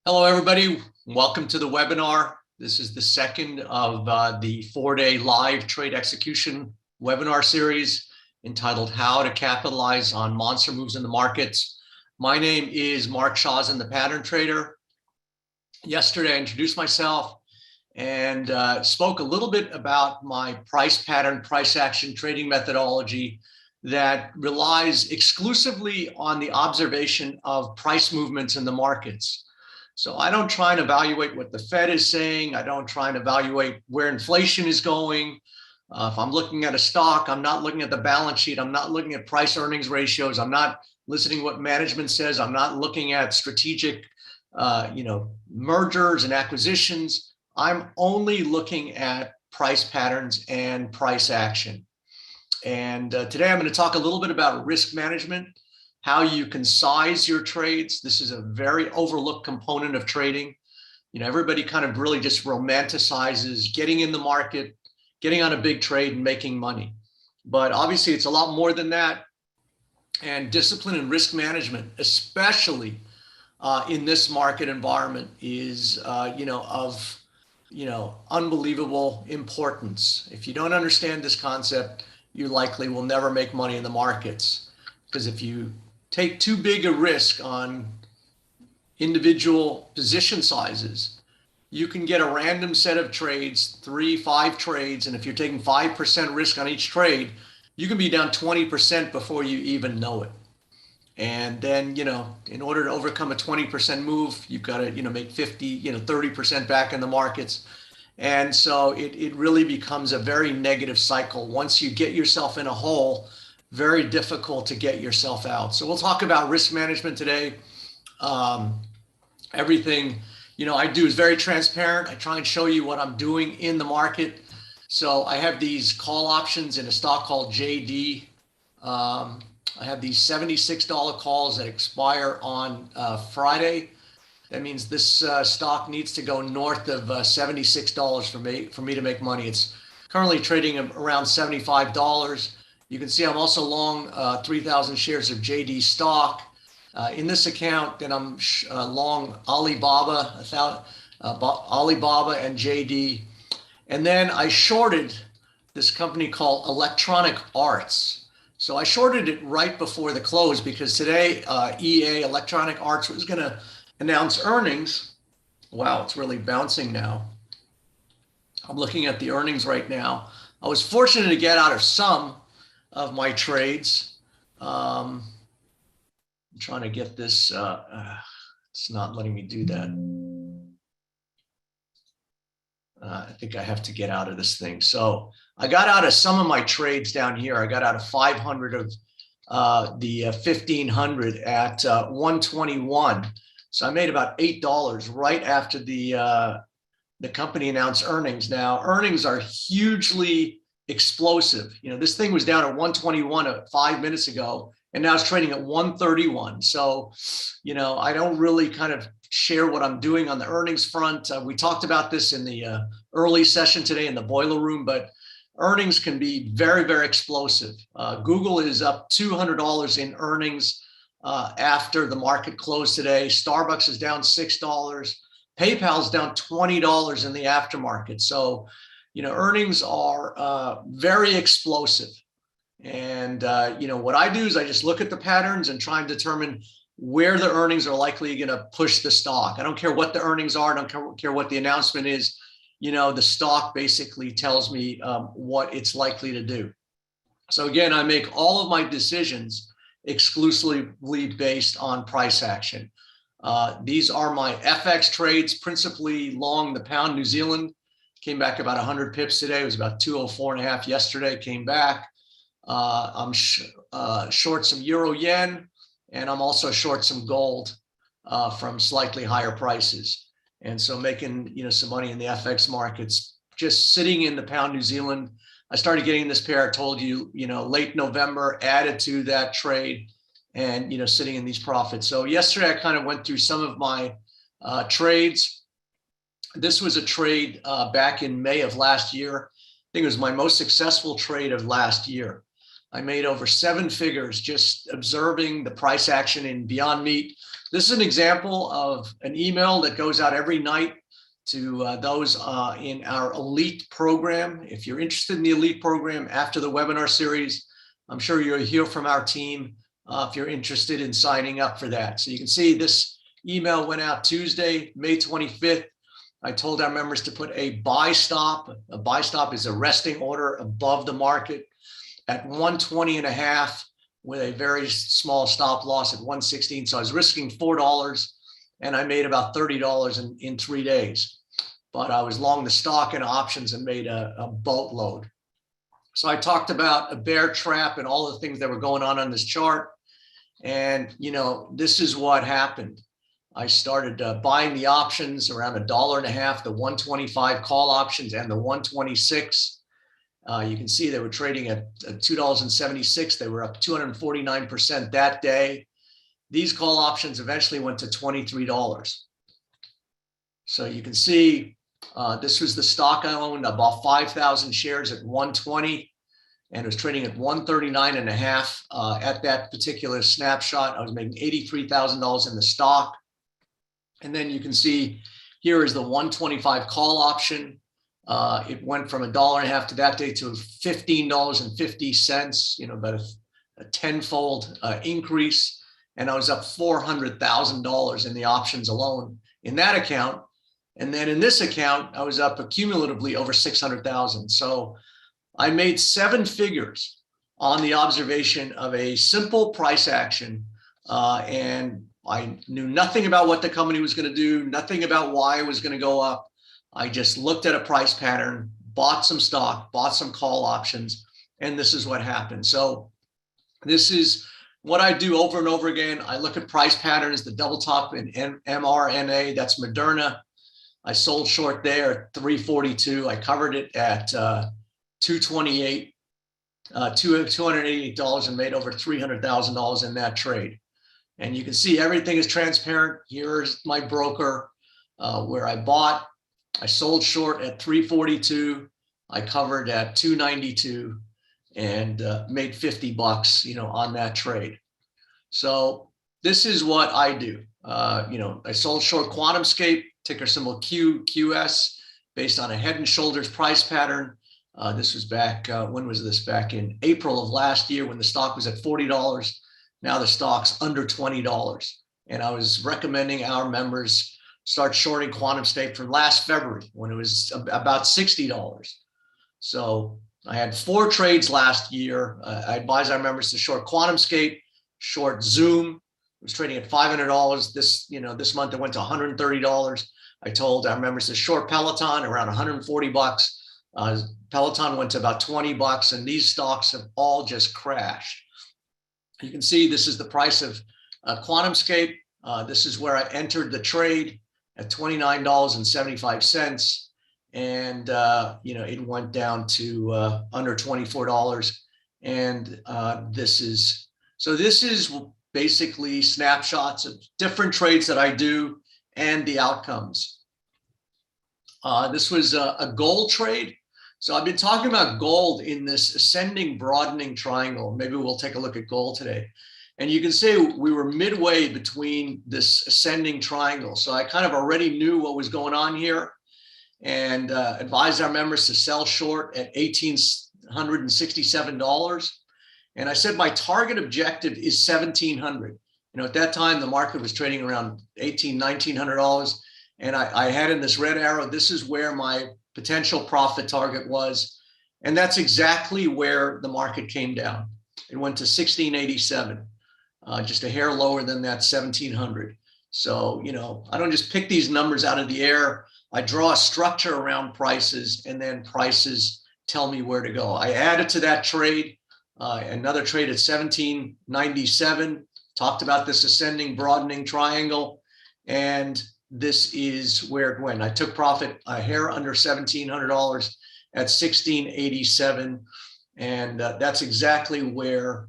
Hello, everybody. Welcome to the webinar. This is the second of the 4-day live trade execution webinar series entitled How to Capitalize on Monster Moves in the Markets. My name is Mark Shawson, the pattern trader. Yesterday, I introduced myself and spoke a little bit about my price pattern, price action trading methodology that relies exclusively on the observation of price movements in the markets. So I don't try and evaluate what the Fed is saying. I don't try and evaluate where inflation is going. If I'm looking at a stock, I'm not looking at the balance sheet. I'm not looking at price earnings ratios. I'm not listening to what management says. I'm not looking at strategic, mergers and acquisitions. I'm only looking at price patterns and price action. And today I'm going to talk a little bit about risk management, how you can size your trades. This is a very overlooked component of trading. Everybody kind of really just romanticizes getting in the market, getting on a big trade and making money. But obviously it's a lot more than that. And discipline and risk management, especially in this market environment, is of unbelievable importance. If you don't understand this concept, you likely will never make money in the markets, because if you take too big a risk on individual position sizes, you can get a random set of trades, 3-5 trades, and if you're taking 5% risk on each trade, you can be down 20% before you even know it. And then, in order to overcome a 20% move, you've got to, make 50, 30% back in the markets. And so it really becomes a very negative cycle. Once you get yourself in a hole, very difficult to get yourself out. So we'll talk about risk management today. Everything, I do is very transparent. I try and show you what I'm doing in the market. So I have these call options in a stock called JD. I have these $76 calls that expire on Friday. That means this stock needs to go north of $76 for me to make money. It's currently trading around $75. You can see I'm also long 3,000 shares of JD stock. In this account, then I'm long Alibaba, Alibaba and JD. And then I shorted this company called Electronic Arts. So I shorted it right before the close because today EA, Electronic Arts, was going to announce earnings. Wow, it's really bouncing now. I'm looking at the earnings right now. I was fortunate to get out of some of my trades. I'm trying to get this. It's not letting me do that. I think I have to get out of this thing. So I got out of some of my trades down here. I got out of 500 of the 1,500 at 121. So I made about $8 right after the company announced earnings. Now, earnings are hugely explosive. This thing was down at 121 5 minutes ago, and now it's trading at 131. So, I don't really kind of share what I'm doing on the earnings front. We talked about this in the early session today in the boiler room, but earnings can be very, very explosive. Google is up $200 in earnings after the market closed today. Starbucks is down $6. PayPal's down $20 in the aftermarket. So, earnings are very explosive. And, what I do is I just look at the patterns and try and determine where the earnings are likely going to push the stock. I don't care what the earnings are. I don't care what the announcement is. The stock basically tells me what it's likely to do. So again, I make all of my decisions exclusively based on price action. These are my FX trades, principally long the pound New Zealand. Came back about 100 pips today. It was about 204.5 yesterday. Came back. I'm short some euro yen, and I'm also short some gold from slightly higher prices. And so making some money in the FX markets, just sitting in the pound New Zealand. I started getting this pair, I told you, late November, added to that trade and, sitting in these profits. So yesterday I kind of went through some of my trades. This was a trade back in May of last year. I think it was my most successful trade of last year. I made over 7 figures just observing the price action in Beyond Meat, This is an example of an email that goes out every night to those in our elite program. If you're interested in the elite program after the webinar series, I'm sure you'll hear from our team if you're interested in signing up for that. So you can see this email went out Tuesday, May 25th. I told our members to put a buy stop. A buy stop is a resting order above the market at 120.5 with a very small stop loss at 116. So I was risking $4 and I made about $30 in 3 days. But I was long the stock and options and made a boatload. So I talked about a bear trap and all the things that were going on this chart. And, you know, this is what happened. I started buying the options around $1.50, the 125 call options and the 126. You can see they were trading at $2.76. They were up 249% that day. These call options eventually went to $23. So you can see this was the stock I owned. I bought 5,000 shares at 120 and it was trading at 139.5 at that particular snapshot. I was making $83,000 in the stock. And then you can see here is the 125 call option. It went from $1.50 to that day to $15.50, you know, about a tenfold increase. And I was up $400,000 in the options alone in that account. And then in this account, I was up cumulatively over 600,000. So I made 7 figures on the observation of a simple price action. And I knew nothing about what the company was going to do, nothing about why it was going to go up. I just looked at a price pattern, bought some stock, bought some call options, and this is what happened. So this is what I do over and over again. I look at price patterns, the double top in mRNA, that's Moderna. I sold short there at 342. I covered it at 228, $288 and made over $300,000 in that trade. And you can see everything is transparent. Here's my broker where I bought. I sold short at 342. I covered at 292 and made 50 bucks, you know, on that trade. So this is what I do. You know, I sold short QuantumScape, ticker symbol QQS, based on a head and shoulders price pattern. This was back, when was this? Back in April of last year when the stock was at $40. Now the stock's under $20. And I was recommending our members start shorting QuantumScape from last February when it was about $60. So I had 4 trades last year. I advise our members to short QuantumScape, short Zoom. It was trading at $500. This month it went to $130. I told our members to short Peloton around 140 bucks. Peloton went to about 20 bucks, and these stocks have all just crashed. You can see this is the price of QuantumScape. This is where I entered the trade at $29.75. And, you know, it went down to under $24. And this is basically snapshots of different trades that I do and the outcomes. This was a gold trade. So I've been talking about gold in this ascending broadening triangle. Maybe we'll take a look at gold today. And you can see we were midway between this ascending triangle. So I kind of already knew what was going on here and advised our members to sell short at $1,867. And I said my target objective is $1,700. You know, at that time, the market was trading around $1,800, $1,900. And I had in this red arrow, this is where my potential profit target was. And that's exactly where the market came down. It went to 1687, just a hair lower than that 1700. So, you know, I don't just pick these numbers out of the air. I draw a structure around prices and then prices tell me where to go. I added to that trade, another trade at 1797, talked about this ascending broadening triangle. And this is where it went. I took profit a hair under $1,700 at 1687. And that's exactly where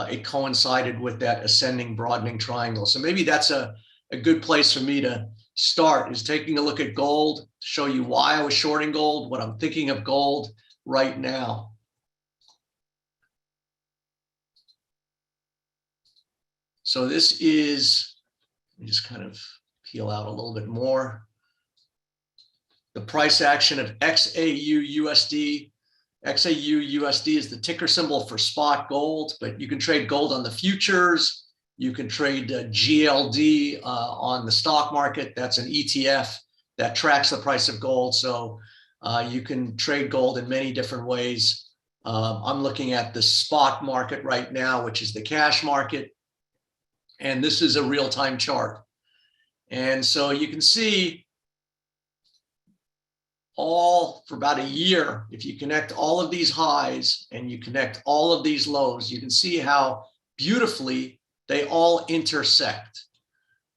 it coincided with that ascending broadening triangle. So maybe that's a good place for me to start, is taking a look at gold to show you why I was shorting gold, what I'm thinking of gold right now. So this is, me just kind of peel out a little bit more. The price action of XAU-USD. XAU-USD is the ticker symbol for spot gold, but you can trade gold on the futures. You can trade GLD on the stock market. That's an ETF that tracks the price of gold. So you can trade gold in many different ways. I'm looking at the spot market right now, which is the cash market. And this is a real-time chart. And so you can see all for about a year, if you connect all of these highs and you connect all of these lows, you can see how beautifully they all intersect.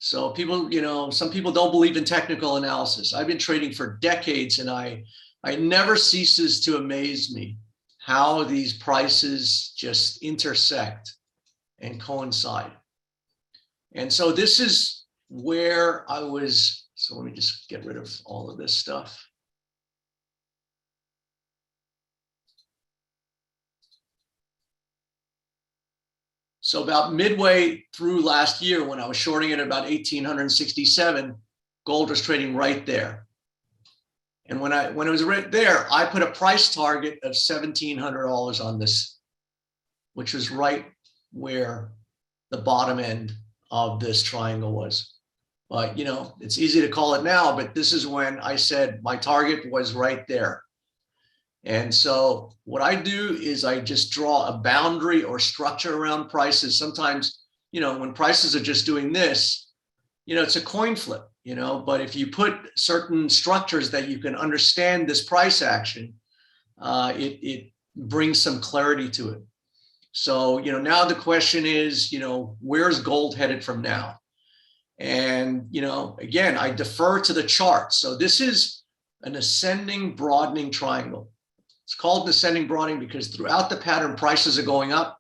So people, you know, some people don't believe in technical analysis. I've been trading for decades, and I never ceases to amaze me how these prices just intersect and coincide. And so this is where I was. So let me just get rid of all of this stuff. So about midway through last year, when I was shorting it at about 1,867, gold was trading right there. And when it was right there, I put a price target of $1,700 on this, which was right where the bottom end of this triangle was. But, you know, it's easy to call it now, but this is when I said my target was right there. And so what I do is I just draw a boundary or structure around prices. Sometimes, you know, when prices are just doing this, you know, it's a coin flip, you know, but if you put certain structures that you can understand this price action, it brings some clarity to it. So, you know, now the question is, you know, where's gold headed from now? And, you know, again, I defer to the chart. So this is an ascending broadening triangle. It's called an ascending broadening because throughout the pattern, prices are going up,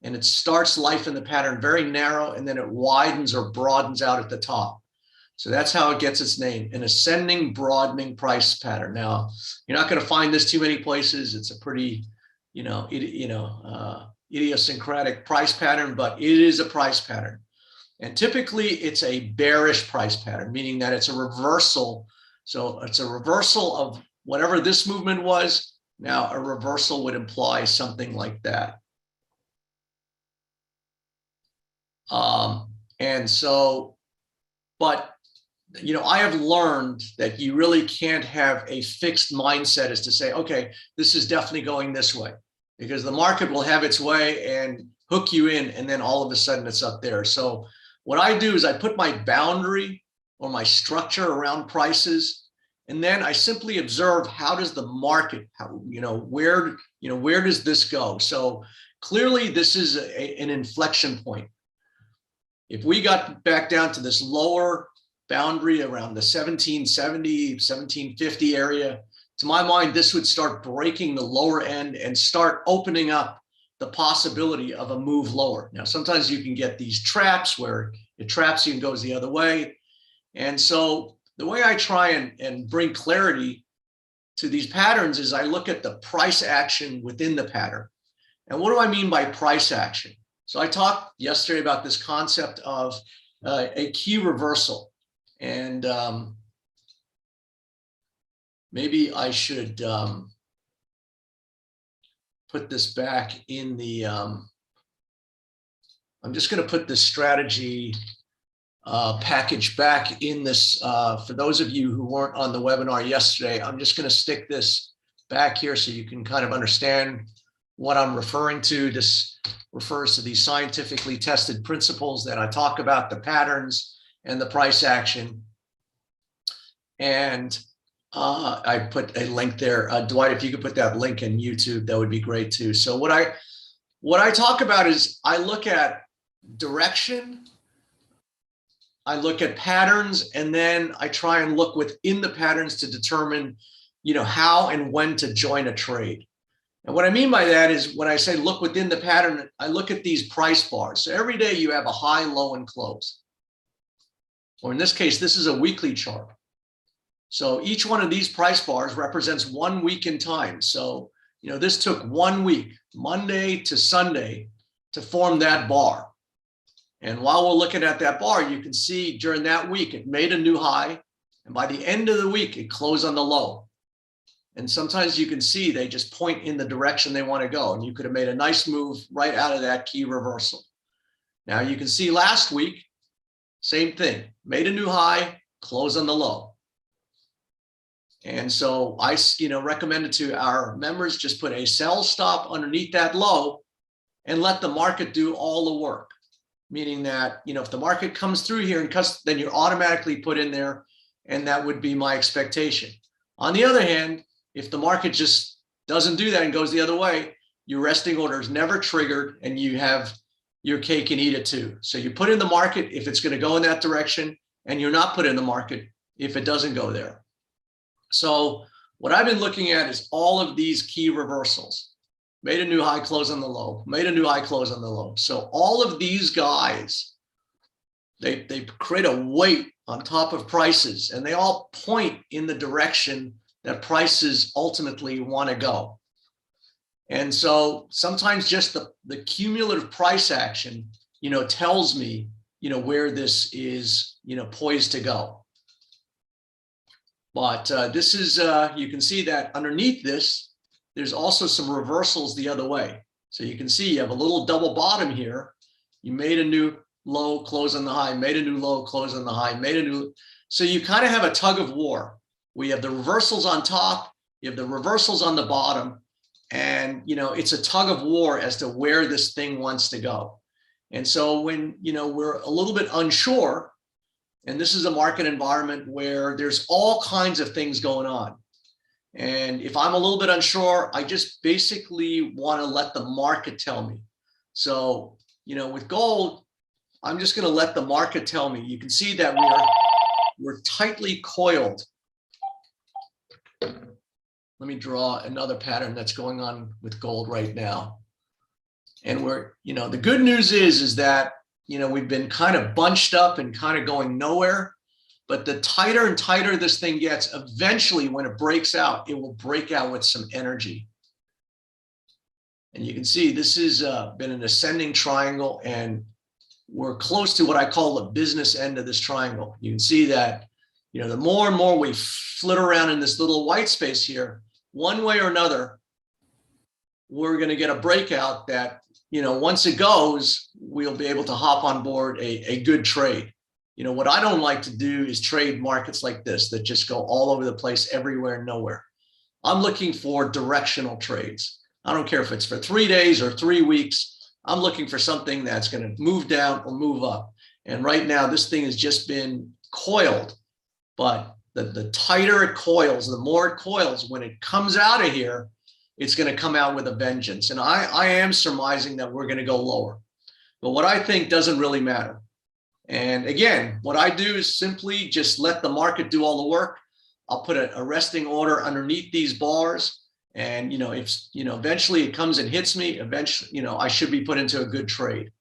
and it starts life in the pattern very narrow, and then it widens or broadens out at the top. So that's how it gets its name, an ascending broadening price pattern. Now, you're not going to find this too many places. It's a pretty, idiosyncratic price pattern, but it is a price pattern. And typically it's a bearish price pattern, meaning that it's a reversal. So it's a reversal of whatever this movement was. Now, a reversal would imply something like that. And so, but, you know, I have learned that you really can't have a fixed mindset as to say, okay, this is definitely going this way, because the market will have its way and hook you in, and then all of a sudden it's up there. So what I do is I put my boundary or my structure around prices, and then I simply observe how does the market, where does this go? So clearly this is an inflection point. If we got back down to this lower boundary around the 1770, 1750 area, to my mind, this would start breaking the lower end and start opening up the possibility of a move lower. Now, sometimes you can get these traps where it traps you and goes the other way. And so the way I try and bring clarity to these patterns is I look at the price action within the pattern. And what do I mean by price action? So I talked yesterday about this concept of a key reversal. And maybe I should put this back in the, I'm just going to put this strategy package back in this. For those of you who weren't on the webinar yesterday, I'm just going to stick this back here so you can kind of understand what I'm referring to. This refers to these scientifically tested principles that I talk about, the patterns and the price action. And I put a link there. Dwight, if you could put that link in YouTube, that would be great too. So what I talk about is I look at direction, I look at patterns, and then I try and look within the patterns to determine, how and when to join a trade. And what I mean by that is when I say look within the pattern, I look at these price bars. So every day you have a high, low, and close. Or in this case, this is a weekly chart. So each one of these price bars represents 1 week in time. So, this took 1 week, Monday to Sunday, to form that bar. And while we're looking at that bar, you can see during that week, it made a new high. And by the end of the week, it closed on the low. And sometimes you can see they just point in the direction they want to go. And you could have made a nice move right out of that key reversal. Now you can see last week, same thing, made a new high, closed on the low. And so I, recommended to our members, just put a sell stop underneath that low and let the market do all the work. Meaning that, if the market comes through here and cuts, then you're automatically put in there. And that would be my expectation. On the other hand, if the market just doesn't do that and goes the other way, your resting order is never triggered and you have your cake and eat it too. So you put in the market if it's going to go in that direction, and you're not put in the market if it doesn't go there. So what I've been looking at is all of these key reversals. Made a new high, close on the low, made a new high, close on the low. So all of these guys, they create a weight on top of prices, and they all point in the direction that prices ultimately want to go. And so sometimes just the cumulative price action, tells me, where this is, poised to go. But this is, you can see that underneath this, there's also some reversals the other way. So you can see you have a little double bottom here. You made a new low, close on the high, made a new low, close on the high, made a new. So you kind of have a tug of war. We have the reversals on top, you have the reversals on the bottom, and it's a tug of war as to where this thing wants to go. And so when we're a little bit unsure, and this is a market environment where there's all kinds of things going on. And if I'm a little bit unsure, I just basically want to let the market tell me. So, with gold, I'm just going to let the market tell me. You can see that we're tightly coiled. Let me draw another pattern that's going on with gold right now. And we're, the good news is that, we've been kind of bunched up and kind of going nowhere. But the tighter and tighter this thing gets, eventually when it breaks out, it will break out with some energy. And you can see this has been an ascending triangle, and we're close to what I call the business end of this triangle. You can see that, the more and more we flit around in this little white space here, one way or another, we're going to get a breakout that, once it goes, we'll be able to hop on board a good trade. What I don't like to do is trade markets like this that just go all over the place, everywhere and nowhere. I'm looking for directional trades. I don't care if it's for 3 days or 3 weeks. I'm looking for something that's going to move down or move up. And right now, this thing has just been coiled. But the tighter it coils, the more it coils, when it comes out of here, it's going to come out with a vengeance. And I am surmising that we're going to go lower. But what I think doesn't really matter. And again, what I do is simply just let the market do all the work. I'll put a resting order underneath these bars. And, if, eventually it comes and hits me, eventually, I should be put into a good trade.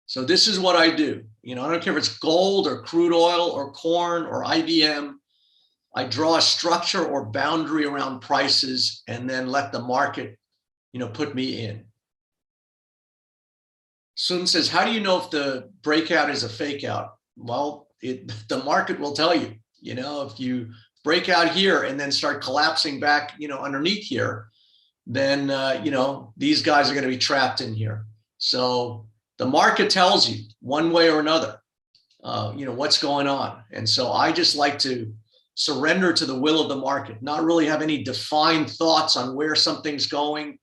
So this is what I do. I don't care if it's gold or crude oil or corn or IBM. I draw a structure or boundary around prices and then let the market, put me in. Sun says, how do you know if the breakout is a fake out? Well, the market will tell you. If you break out here and then start collapsing back, underneath here, then, these guys are going to be trapped in here. So the market tells you one way or another, what's going on. And so I just like to surrender to the will of the market, not really have any defined thoughts on where something's going.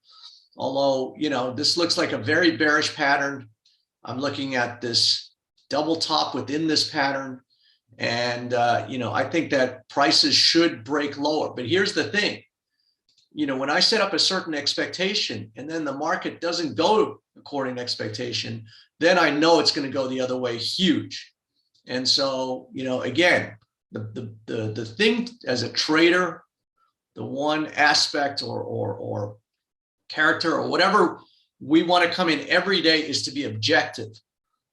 Although, this looks like a very bearish pattern. I'm looking at this double top within this pattern. And, I think that prices should break lower. But here's the thing, when I set up a certain expectation and then the market doesn't go according to expectation, then I know it's going to go the other way huge. And so, again, the thing as a trader, the one aspect or character or whatever we want to come in every day is to be objective.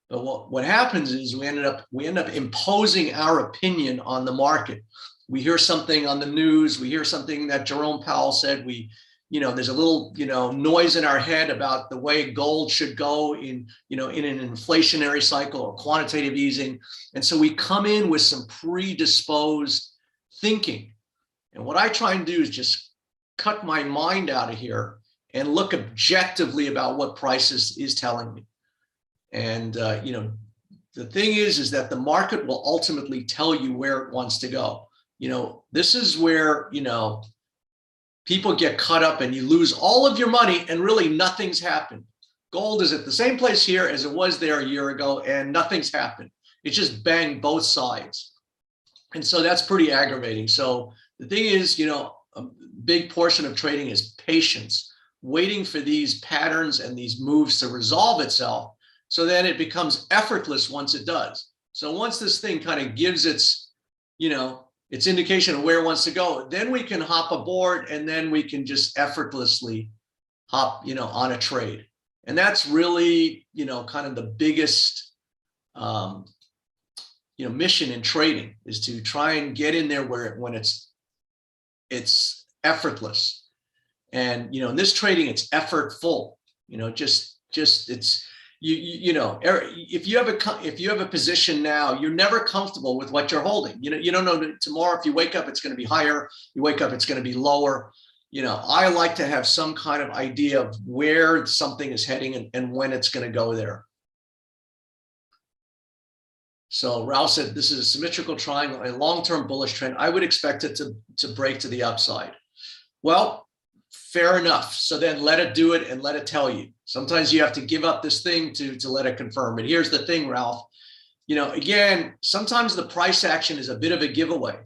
But what happens is we end up imposing our opinion on the market. We hear something on the news, we hear something that Jerome Powell said, we there's a little, noise in our head about the way gold should go in an inflationary cycle or quantitative easing. And so we come in with some predisposed thinking. And what I try and do is just cut my mind out of here and look objectively about what prices is telling me. And, the thing is that the market will ultimately tell you where it wants to go. This is where, people get caught up and you lose all of your money and really nothing's happened. Gold is at the same place here as it was there a year ago and nothing's happened. It just banged both sides. And so that's pretty aggravating. So the thing is, a big portion of trading is patience, waiting for these patterns and these moves to resolve itself. So then it becomes effortless once it does. So once this thing kind of gives its indication of where it wants to go, then we can hop aboard and then we can just effortlessly hop, on a trade. And that's really, kind of the biggest, mission in trading is to try and get in there when it's effortless. And, in this trading, it's effortful, it's, if you have a position now, you're never comfortable with what you're holding. You don't know tomorrow if you wake up, it's going to be higher. You wake up, it's going to be lower. I like to have some kind of idea of where something is heading and when it's going to go there. So Ralph said, this is a symmetrical triangle, a long-term bullish trend. I would expect it to break to the upside. Well, fair enough. So then let it do it and let it tell you. Sometimes you have to give up this thing to let it confirm. But here's the thing, Ralph. Again, sometimes the price action is a bit of a giveaway.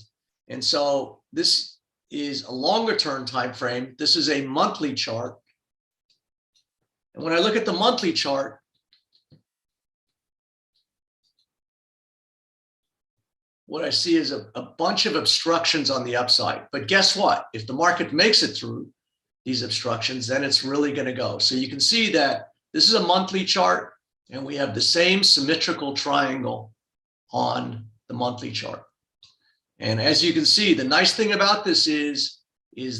And so this is a longer term time frame. This is a monthly chart. And when I look at the monthly chart, what I see is a bunch of obstructions on the upside. But guess what? If the market makes it through these obstructions, then it's really going to go. So you can see that this is a monthly chart and we have the same symmetrical triangle on the monthly chart. And as you can see, the nice thing about this is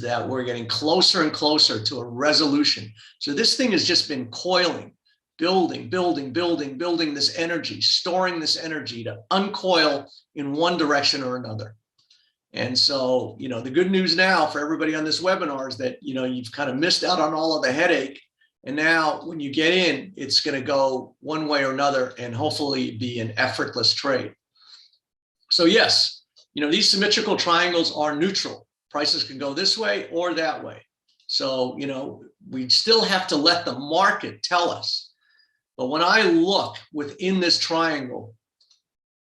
that we're getting closer and closer to a resolution. So this thing has just been coiling, building this energy, storing this energy to uncoil in one direction or another. And so, the good news now for everybody on this webinar is that, you've kind of missed out on all of the headache. And now when you get in, it's going to go one way or another and hopefully be an effortless trade. So yes, these symmetrical triangles are neutral. Prices can go this way or that way. So, we still have to let the market tell us. But when I look within this triangle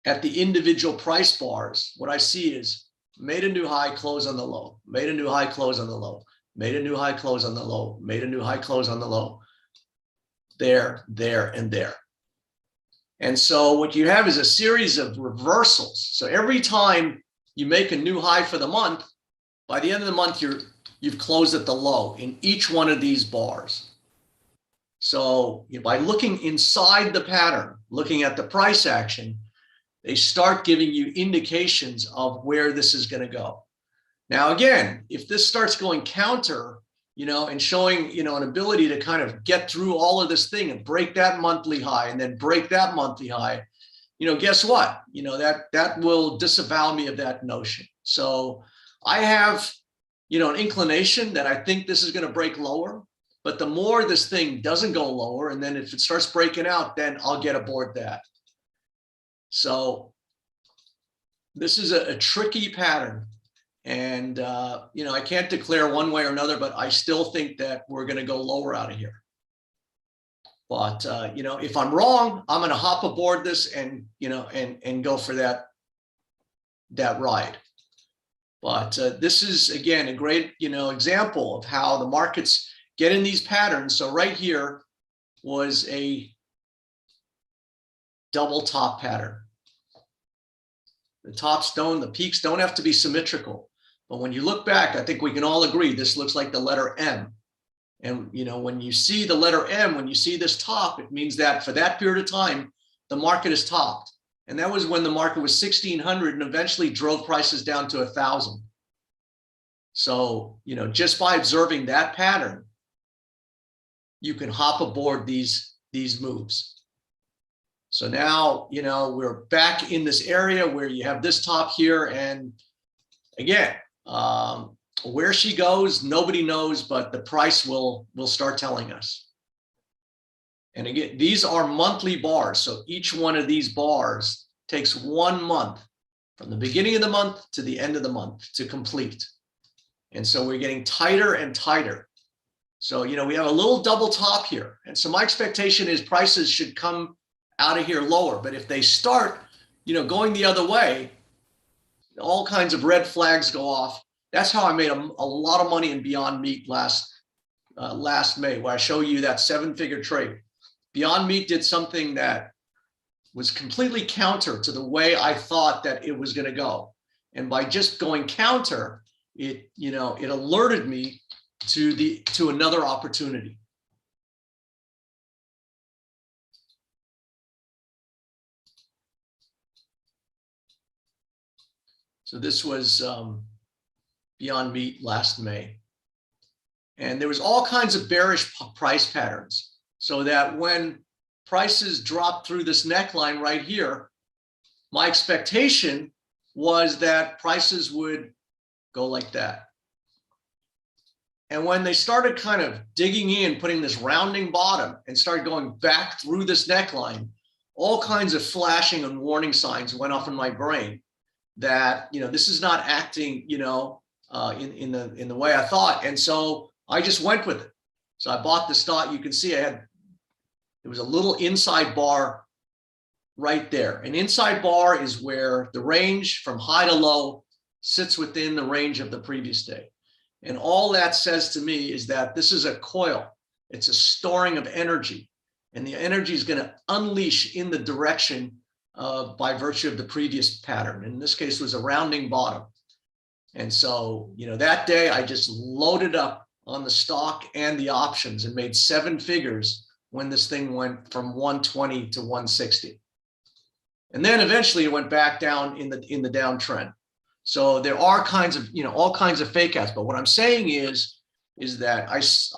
at the individual price bars, what I see is made a new high, close on the low, made a new high, close on the low, made a new high, close on the low, made a new high, close on the low, there, and there. And so what you have is a series of reversals. So every time you make a new high for the month, by the end of the month, you've closed at the low in each one of these bars. So by looking inside the pattern, looking at the price action, they start giving you indications of where this is going to go. Now, again, if this starts going counter, and showing, an ability to kind of get through all of this thing and break that monthly high and then break that monthly high, guess what? That will disavow me of that notion. So I have, an inclination that I think this is going to break lower, but the more this thing doesn't go lower, and then if it starts breaking out, then I'll get aboard that. So this is a tricky pattern. And, I can't declare one way or another, but I still think that we're going to go lower out of here. But, if I'm wrong, I'm going to hop aboard this and, and go for that ride. But this is, again, a great, example of how the markets get in these patterns. So right here was a double top pattern. The peaks don't have to be symmetrical. But when you look back, I think we can all agree this looks like the letter M. And when you see the letter M, when you see this top, it means that for that period of time, the market is topped. And that was when the market was 1,600 and eventually drove prices down to 1,000. So, you know, just by observing that pattern, you can hop aboard these moves. So now, you know, we're back in this area where you have this top here. And again, where she goes, nobody knows, but the price will start telling us. And again, these are monthly bars. So each one of these bars takes 1 month from the beginning of the month to the end of the month to complete. And so we're getting tighter and tighter. So, you know, we have a little double top here. And so my expectation is prices should come out of here lower. But if they start, you know, going the other way, all kinds of red flags go off. That's how I made a lot of money in Beyond Meat last May, where I show you that 7-figure trade. Beyond Meat did something that was completely counter to the way I thought that it was going to go. And by just going counter, it, you know, it alerted me to another opportunity. So this was Beyond Meat last May. And there was all kinds of bearish price patterns, so that when prices dropped through this neckline right here, my expectation was that prices would go like that. And when they started kind of digging in, putting this rounding bottom and started going back through this neckline, all kinds of flashing and warning signs went off in my brain that, you know, this is not acting, you know, in the way I thought. And so I just went with it. So I bought the stock. You can see there was a little inside bar right there. An inside bar is where the range from high to low sits within the range of the previous day. And all that says to me is that this is a coil. It's a storing of energy. And the energy is going to unleash in the direction by virtue of the previous pattern. In this case, it was a rounding bottom. And so, you know, that day I just loaded up on the stock and the options and made 7 figures when this thing went from 120 to 160. And then eventually it went back down in the downtrend. So there are kinds of, you know, all kinds of fake outs. But what I'm saying is that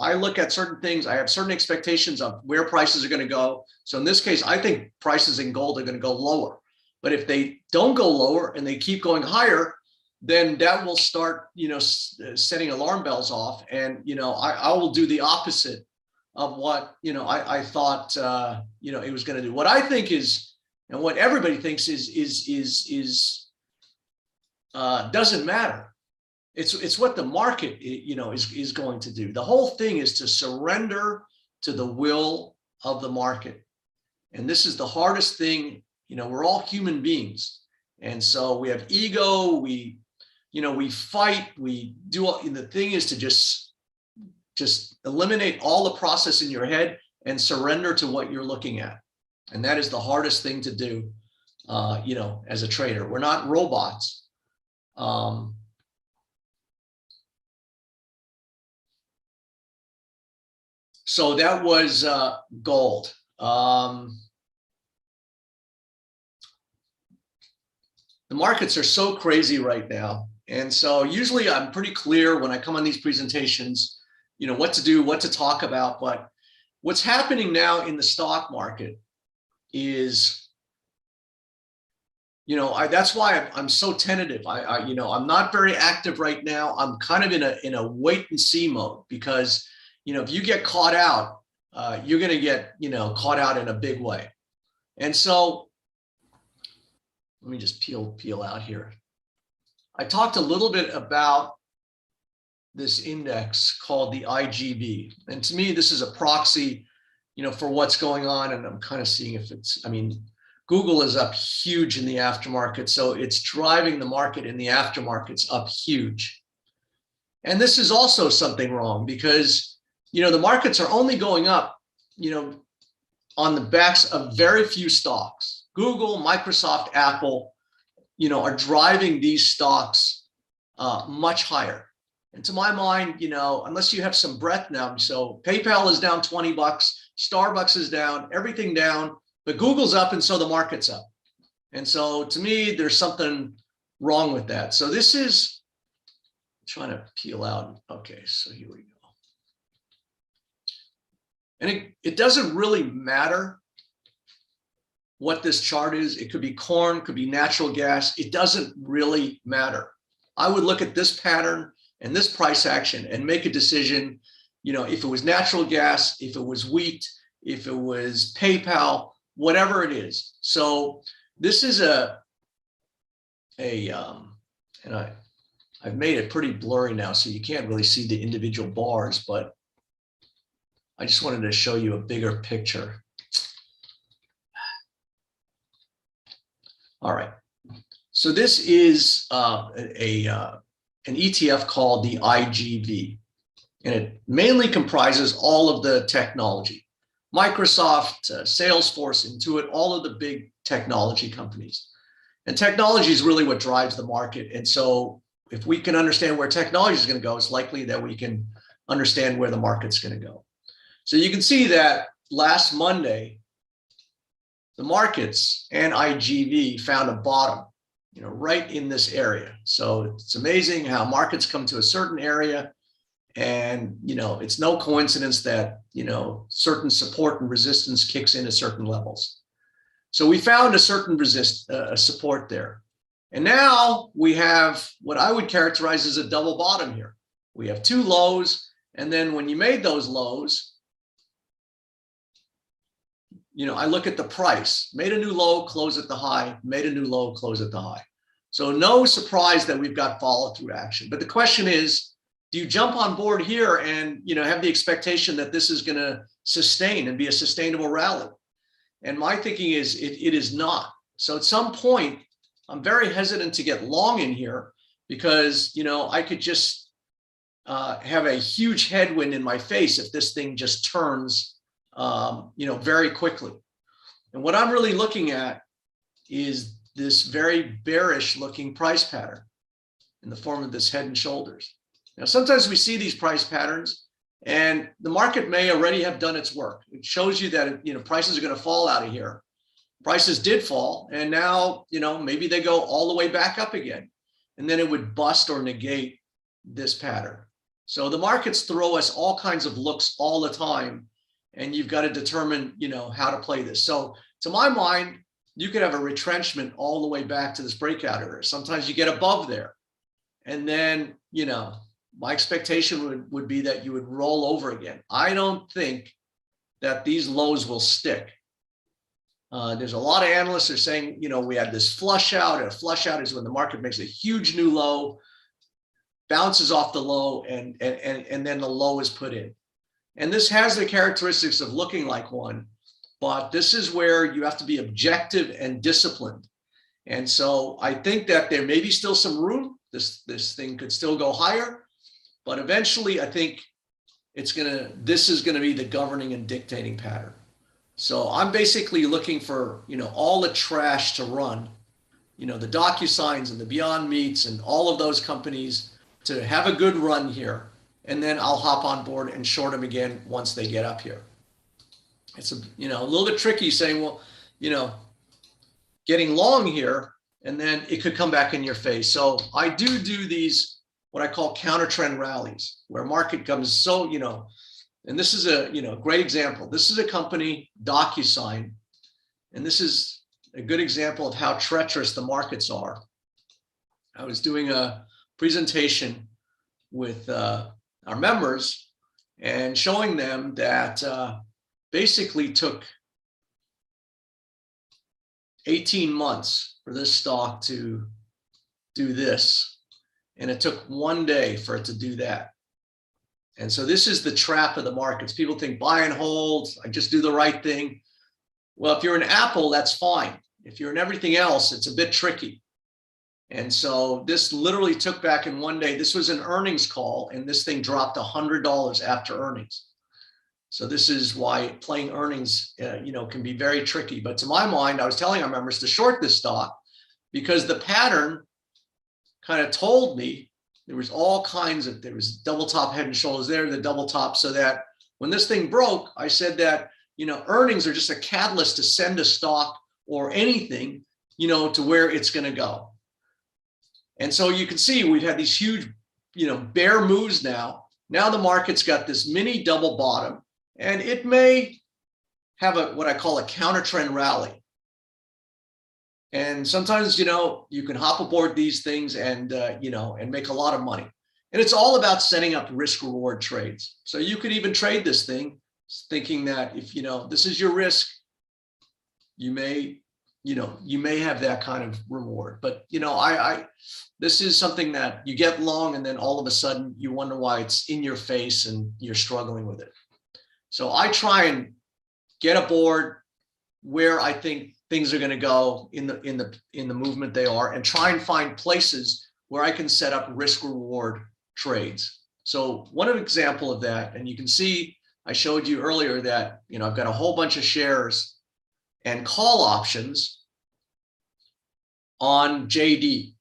I look at certain things. I have certain expectations of where prices are going to go. So in this case, I think prices in gold are going to go lower. But if they don't go lower and they keep going higher, then that will start, you know, setting alarm bells off. And, you know, I will do the opposite of what, you know, I thought, you know, it was going to do. What I think is, and what everybody thinks is doesn't matter. It's what the market, you know, is going to do. The whole thing is to surrender to the will of the market. And this is the hardest thing. You know, we're all human beings. And so we have ego, we fight, we do all, the thing is to just eliminate all the process in your head and surrender to what you're looking at. And that is the hardest thing to do, you know, as a trader. We're not robots. So that was gold. The markets are so crazy right now. And so usually I'm pretty clear when I come on these presentations, you know, what to do, what to talk about. But what's happening now in the stock market is, you know, that's why I'm so tentative. You know, I'm not very active right now. I'm kind of in a wait and see mode because, you know, if you get caught out, you're going to get, you know, caught out in a big way. And so let me just peel out here. I talked a little bit about this index called the IGB. And to me, this is a proxy, you know, for what's going on. And I'm kind of seeing if it's, I mean, Google is up huge in the aftermarket. So it's driving the market in the aftermarkets up huge. And this is also something wrong because, you know, the markets are only going up, you know, on the backs of very few stocks. Google, Microsoft, Apple, you know, are driving these stocks much higher. And to my mind, you know, unless you have some breadth now, so PayPal is down $20, Starbucks is down, everything down, but Google's up and so the market's up. And so to me, there's something wrong with that. So this is trying to peel out. Okay, so here we go. And it doesn't really matter what this chart is. It could be corn, could be natural gas. It doesn't really matter. I would look at this pattern and this price action and make a decision, you know, if it was natural gas, if it was wheat, if it was PayPal, whatever it is. So this is and I've made it pretty blurry now, so you can't really see the individual bars, but I just wanted to show you a bigger picture. All right. So this is an ETF called the IGV, and it mainly comprises all of the technology. Microsoft, Salesforce, Intuit, all of the big technology companies. And technology is really what drives the market. And so if we can understand where technology is going to go, it's likely that we can understand where the market's going to go. So you can see that last Monday, the markets and IGV found a bottom, you know, right in this area. So it's amazing how markets come to a certain area, and, you know, it's no coincidence that, you know, certain support and resistance kicks in at certain levels. So we found a certain support there. And now we have what I would characterize as a double bottom here. We have two lows, and then when you made those lows, you know, I look at the price, made a new low, close at the high, made a new low, close at the high. So no surprise that we've got follow through action. But the question is, do you jump on board here and, you know, have the expectation that this is going to sustain and be a sustainable rally? And my thinking is it is not. So at some point, I'm very hesitant to get long in here because, you know, I could just have a huge headwind in my face if this thing just turns, you know, very quickly. And what I'm really looking at is this very bearish looking price pattern in the form of this head and shoulders. Now, sometimes we see these price patterns and the market may already have done its work. It shows you that, you know, prices are going to fall out of here. Prices did fall, and now, you know, maybe they go all the way back up again, and then it would bust or negate this pattern. So the markets throw us all kinds of looks all the time, and you've got to determine, you know, how to play this. So to my mind, you could have a retrenchment all the way back to this breakout area. Sometimes you get above there, and then, you know, my expectation would be that you would roll over again. I don't think that these lows will stick. There's a lot of analysts that are saying, you know, we had this flush out, and a flush out is when the market makes a huge new low, bounces off the low, and then the low is put in. And this has the characteristics of looking like one, but this is where you have to be objective and disciplined. And so I think that there may be still some room. This thing could still go higher, but eventually I think this is gonna be the governing and dictating pattern. So I'm basically looking for, you know, all the trash to run, you know, the DocuSigns and the Beyond Meats and all of those companies to have a good run here. And then I'll hop on board and short them again once they get up here. It's you know, a little bit tricky saying, well, you know, getting long here, and then it could come back in your face. So I do these, what I call counter trend rallies, where market comes so, you know, and this is a, you know, great example. This is a company, DocuSign, and this is a good example of how treacherous the markets are. I was doing a presentation with our members and showing them that basically took 18 months for this stock to do this, and it took 1 day for it to do that. And so this is the trap of the markets. People think buy and hold, I just do the right thing. Well, if you're in Apple, that's fine. If you're in everything else, it's a bit tricky. And so this literally took back in 1 day. This was an earnings call, and this thing dropped $100 after earnings. So this is why playing earnings, you know, can be very tricky. But to my mind, I was telling our members to short this stock because the pattern kind of told me there was all kinds of, there was double top head and shoulders there, the double top, so that when this thing broke, I said that, you know, earnings are just a catalyst to send a stock or anything, you know, to where it's going to go. And so you can see we've had these huge bear moves now. Now the market's got this mini double bottom, and it may have what I call a counter trend rally. And sometimes, you can hop aboard these things and, and make a lot of money. And it's all about setting up risk reward trades. So you could even trade this thing thinking that if, this is your risk, you may have that kind of reward. But, this is something that you get long and then all of a sudden you wonder why it's in your face and you're struggling with it. So I try and get aboard where I think things are going to go in the movement they are, and try and find places where I can set up risk reward trades. So one example of that, and you can see I showed you earlier that I've got a whole bunch of shares and call options on JD.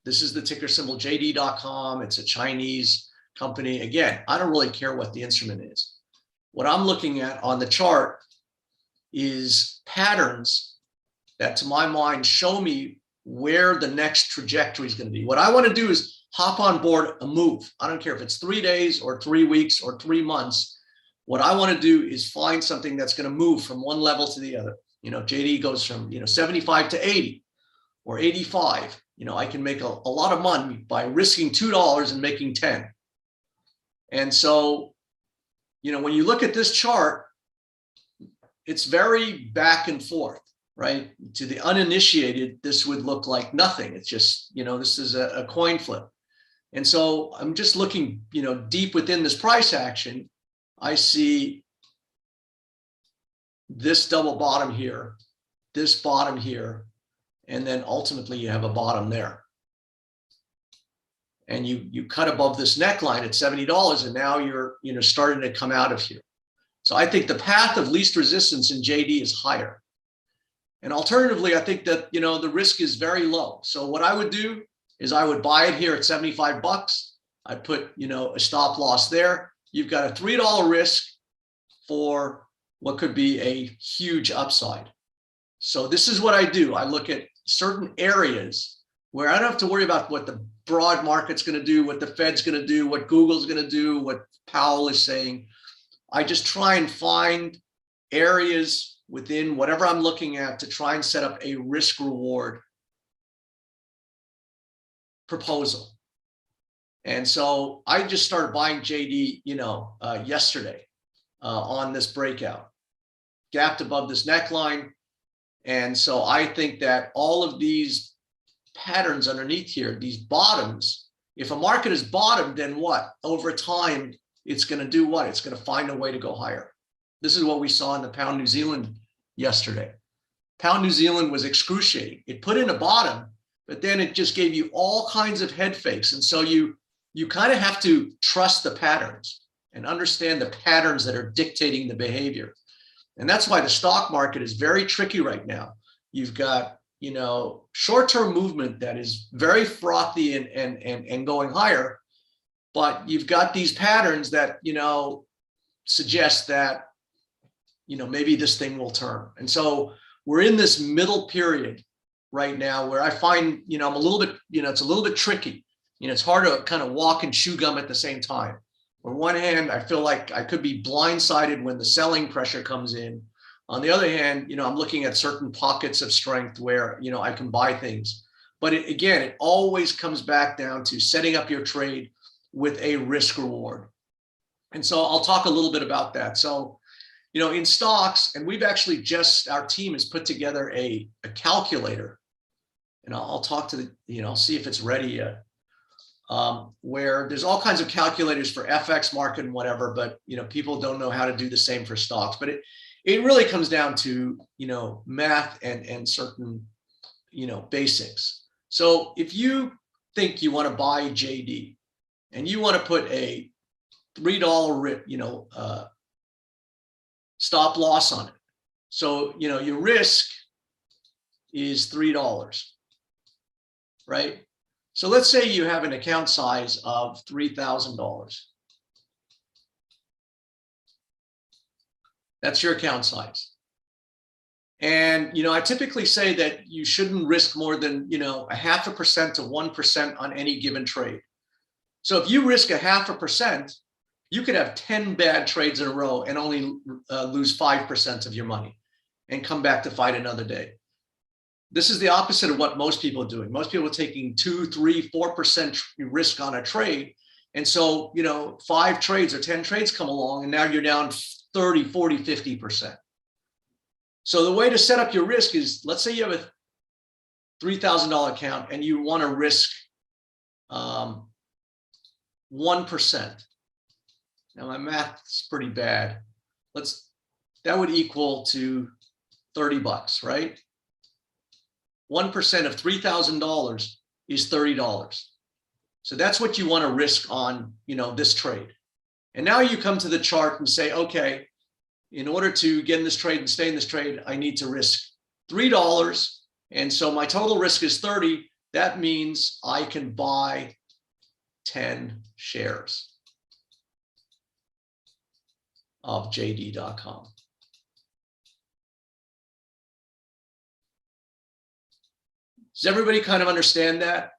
This is the ticker symbol JD.com. It's a Chinese company. Again, I don't really care what the instrument is. What I'm looking at on the chart is patterns that, to my mind, show me where the next trajectory is going to be. What I want to do is hop on board a move. I don't care if it's 3 days or 3 weeks or 3 months. What I want to do is find something that's going to move from one level to the other. JD goes from 75 to 80 or 85. I can make a lot of money by risking $2 and making 10. And so, when you look at this chart, it's very back and forth, right? To the uninitiated, this would look like nothing. It's just, this is a coin flip. And so I'm just looking, deep within this price action. I see this double bottom here, this bottom here, and then ultimately you have a bottom there. And you cut above this neckline at $70, and now you're starting to come out of here. So I think the path of least resistance in JD is higher. And alternatively, I think that the risk is very low. So what I would do is I would buy it here at 75 bucks. I put a stop loss there. You've got a $3 risk for what could be a huge upside. So this is what I do. I look at certain areas where I don't have to worry about what the broad market's going to do, what the Fed's going to do, what Google's going to do, what Powell is saying. I just try and find areas within whatever I'm looking at to try and set up a risk reward proposal. And so I just started buying JD, yesterday on this breakout, gapped above this neckline. And so I think that all of these patterns underneath here, these bottoms, if a market is bottomed, then what? Over time, it's going to do what? It's going to find a way to go higher. This is what we saw in the pound New Zealand yesterday. Pound New Zealand was excruciating. It put in a bottom, but then it just gave you all kinds of head fakes. And so you kind of have to trust the patterns and understand the patterns that are dictating the behavior. And that's why the stock market is very tricky right now. You've got, short-term movement that is very frothy and going higher, but you've got these patterns that, suggest that, maybe this thing will turn. And so we're in this middle period right now where I find, I'm a little bit, it's a little bit tricky. It's hard to kind of walk and chew gum at the same time. On one hand, I feel like I could be blindsided when the selling pressure comes in. On the other hand, I'm looking at certain pockets of strength where, I can buy things. But again, it always comes back down to setting up your trade with a risk reward. And so I'll talk a little bit about that. So, in stocks, and we've actually our team has put together a calculator, and I'll talk to I'll see if it's ready yet. Where there's all kinds of calculators for FX market and whatever, but people don't know how to do the same for stocks. But it really comes down to math and certain basics. So if you think you want to buy JD and you want to put a $3 stop loss on it, so your risk is $3, right? So let's say you have an account size of $3,000. That's your account size. And, I typically say that you shouldn't risk more than, 0.5% to 1% on any given trade. So if you risk 0.5%, you could have 10 bad trades in a row and only lose 5% of your money and come back to fight another day. This is the opposite of what most people are doing. Most people are taking 2, 3, 4% risk on a trade. And so, 5 trades or 10 trades come along and now you're down 30, 40, 50%. So the way to set up your risk is, let's say you have a $3,000 account and you want to risk 1%. Now my math is pretty bad. That would equal to $30, right? 1% of $3,000 is $30. So that's what you want to risk on, this trade. And now you come to the chart and say, okay, in order to get in this trade and stay in this trade, I need to risk $3. And so my total risk is 30. That means I can buy 10 shares of JD.com. Does everybody kind of understand that?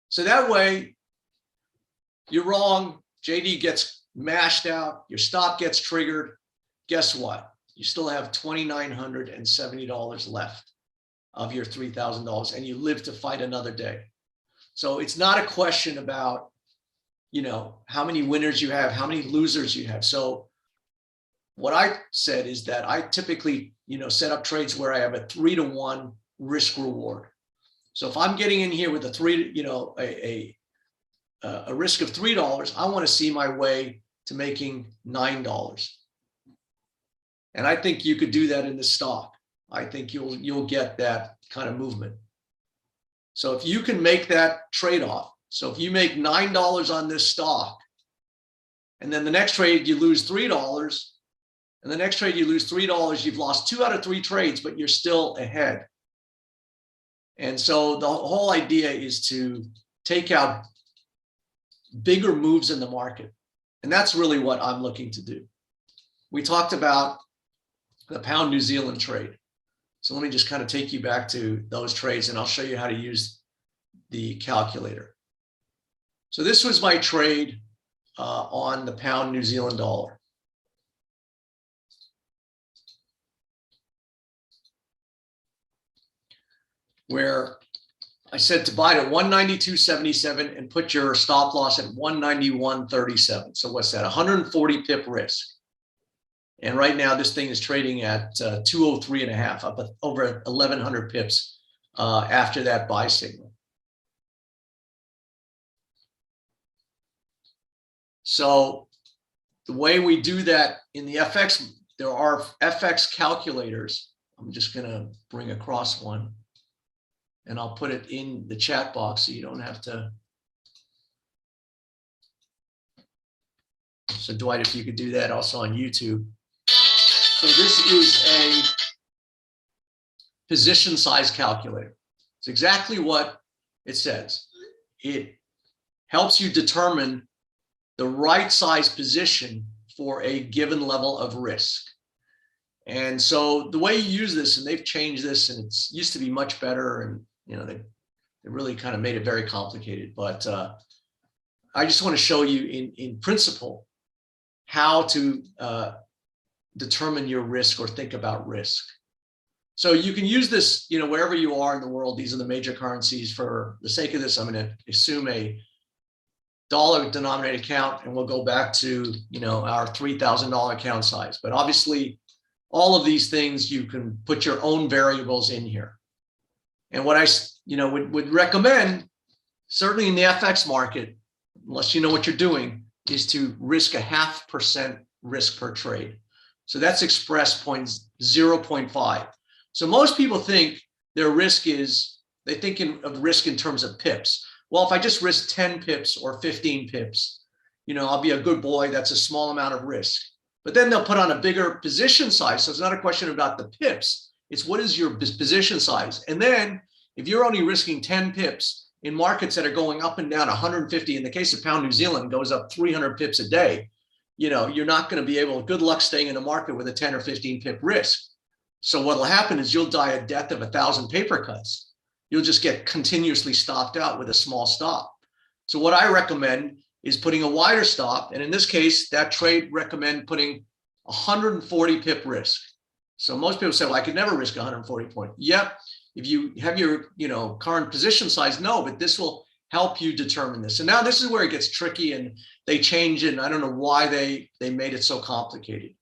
So that way, you're wrong. JD gets mashed out. Your stop gets triggered. Guess what? You still have $2,970 left of your $3,000 and you live to fight another day. So it's not a question about, how many winners you have, how many losers you have. So what I said is that I typically, set up trades where I have a 3-to-1 risk reward. So if I'm getting in here with a risk of $3, I want to see my way to making $9. And I think you could do that in the stock. I think you'll get that kind of movement. So if you can make that trade-off, so if you make $9 on this stock, and then the next trade you lose $3, and the next trade you lose $3, you've lost 2 out of 3 trades, but you're still ahead. And so the whole idea is to take out bigger moves in the market. And that's really what I'm looking to do. We talked about the pound New Zealand trade. So let me just kind of take you back to those trades and I'll show you how to use the calculator. So this was my trade on the pound New Zealand dollar. Where I said to buy at 192.77 and put your stop loss at 191.37. So what's that? 140 pip risk. And right now this thing is trading at 203.5, up over 1,100 pips after that buy signal. So the way we do that in the FX, there are FX calculators. I'm just going to bring across one. And I'll put it in the chat box so you don't have to. So Dwight, if you could do that also on YouTube. So this is a position size calculator. It's exactly what it says. It helps you determine the right size position for a given level of risk. And so the way you use this, and they've changed this, and it's used to be much better, and they really kind of made it very complicated. But I just want to show you in principle how to determine your risk or think about risk. So you can use this, wherever you are in the world. These are the major currencies. For the sake of this, I'm going to assume a dollar denominated account, and we'll go back to, our $3,000 account size. But obviously, all of these things, you can put your own variables in here. And what I, would recommend, certainly in the FX market, unless you know what you're doing, is to risk 0.5% risk per trade. So that's expressed 0.5. So most people think their risk is, they think of risk in terms of pips. Well, if I just risk 10 pips or 15 pips, I'll be a good boy. That's a small amount of risk. But then they'll put on a bigger position size. So it's not a question about the pips. It's what is your position size. And then if you're only risking 10 pips in markets that are going up and down 150, in the case of pound New Zealand, goes up 300 pips a day, you're not going to be able, good luck staying in a market with a 10 or 15 pip risk. So what will happen is you'll die a death of 1,000 paper cuts. You'll just get continuously stopped out with a small stop. So what I recommend is putting a wider stop. And in this case, that trade recommend putting 140 pip risk. So most people say, well, I could never risk 140 point. Yep. If you have your, current position size, no, but this will help you determine this. And now this is where it gets tricky and they change it. And I don't know why they made it so complicated.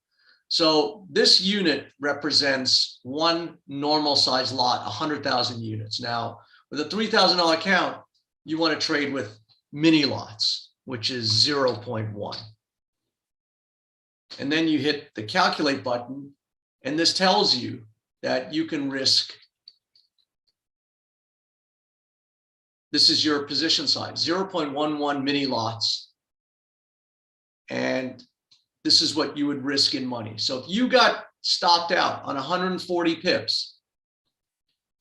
So this unit represents one normal size lot, 100,000 units. Now with a $3,000 account, you want to trade with mini lots, which is 0.1. And then you hit the calculate button, and this tells you that you can risk, this is your position size, 0.11 mini lots. And this is what you would risk in money. So if you got stopped out on 140 pips,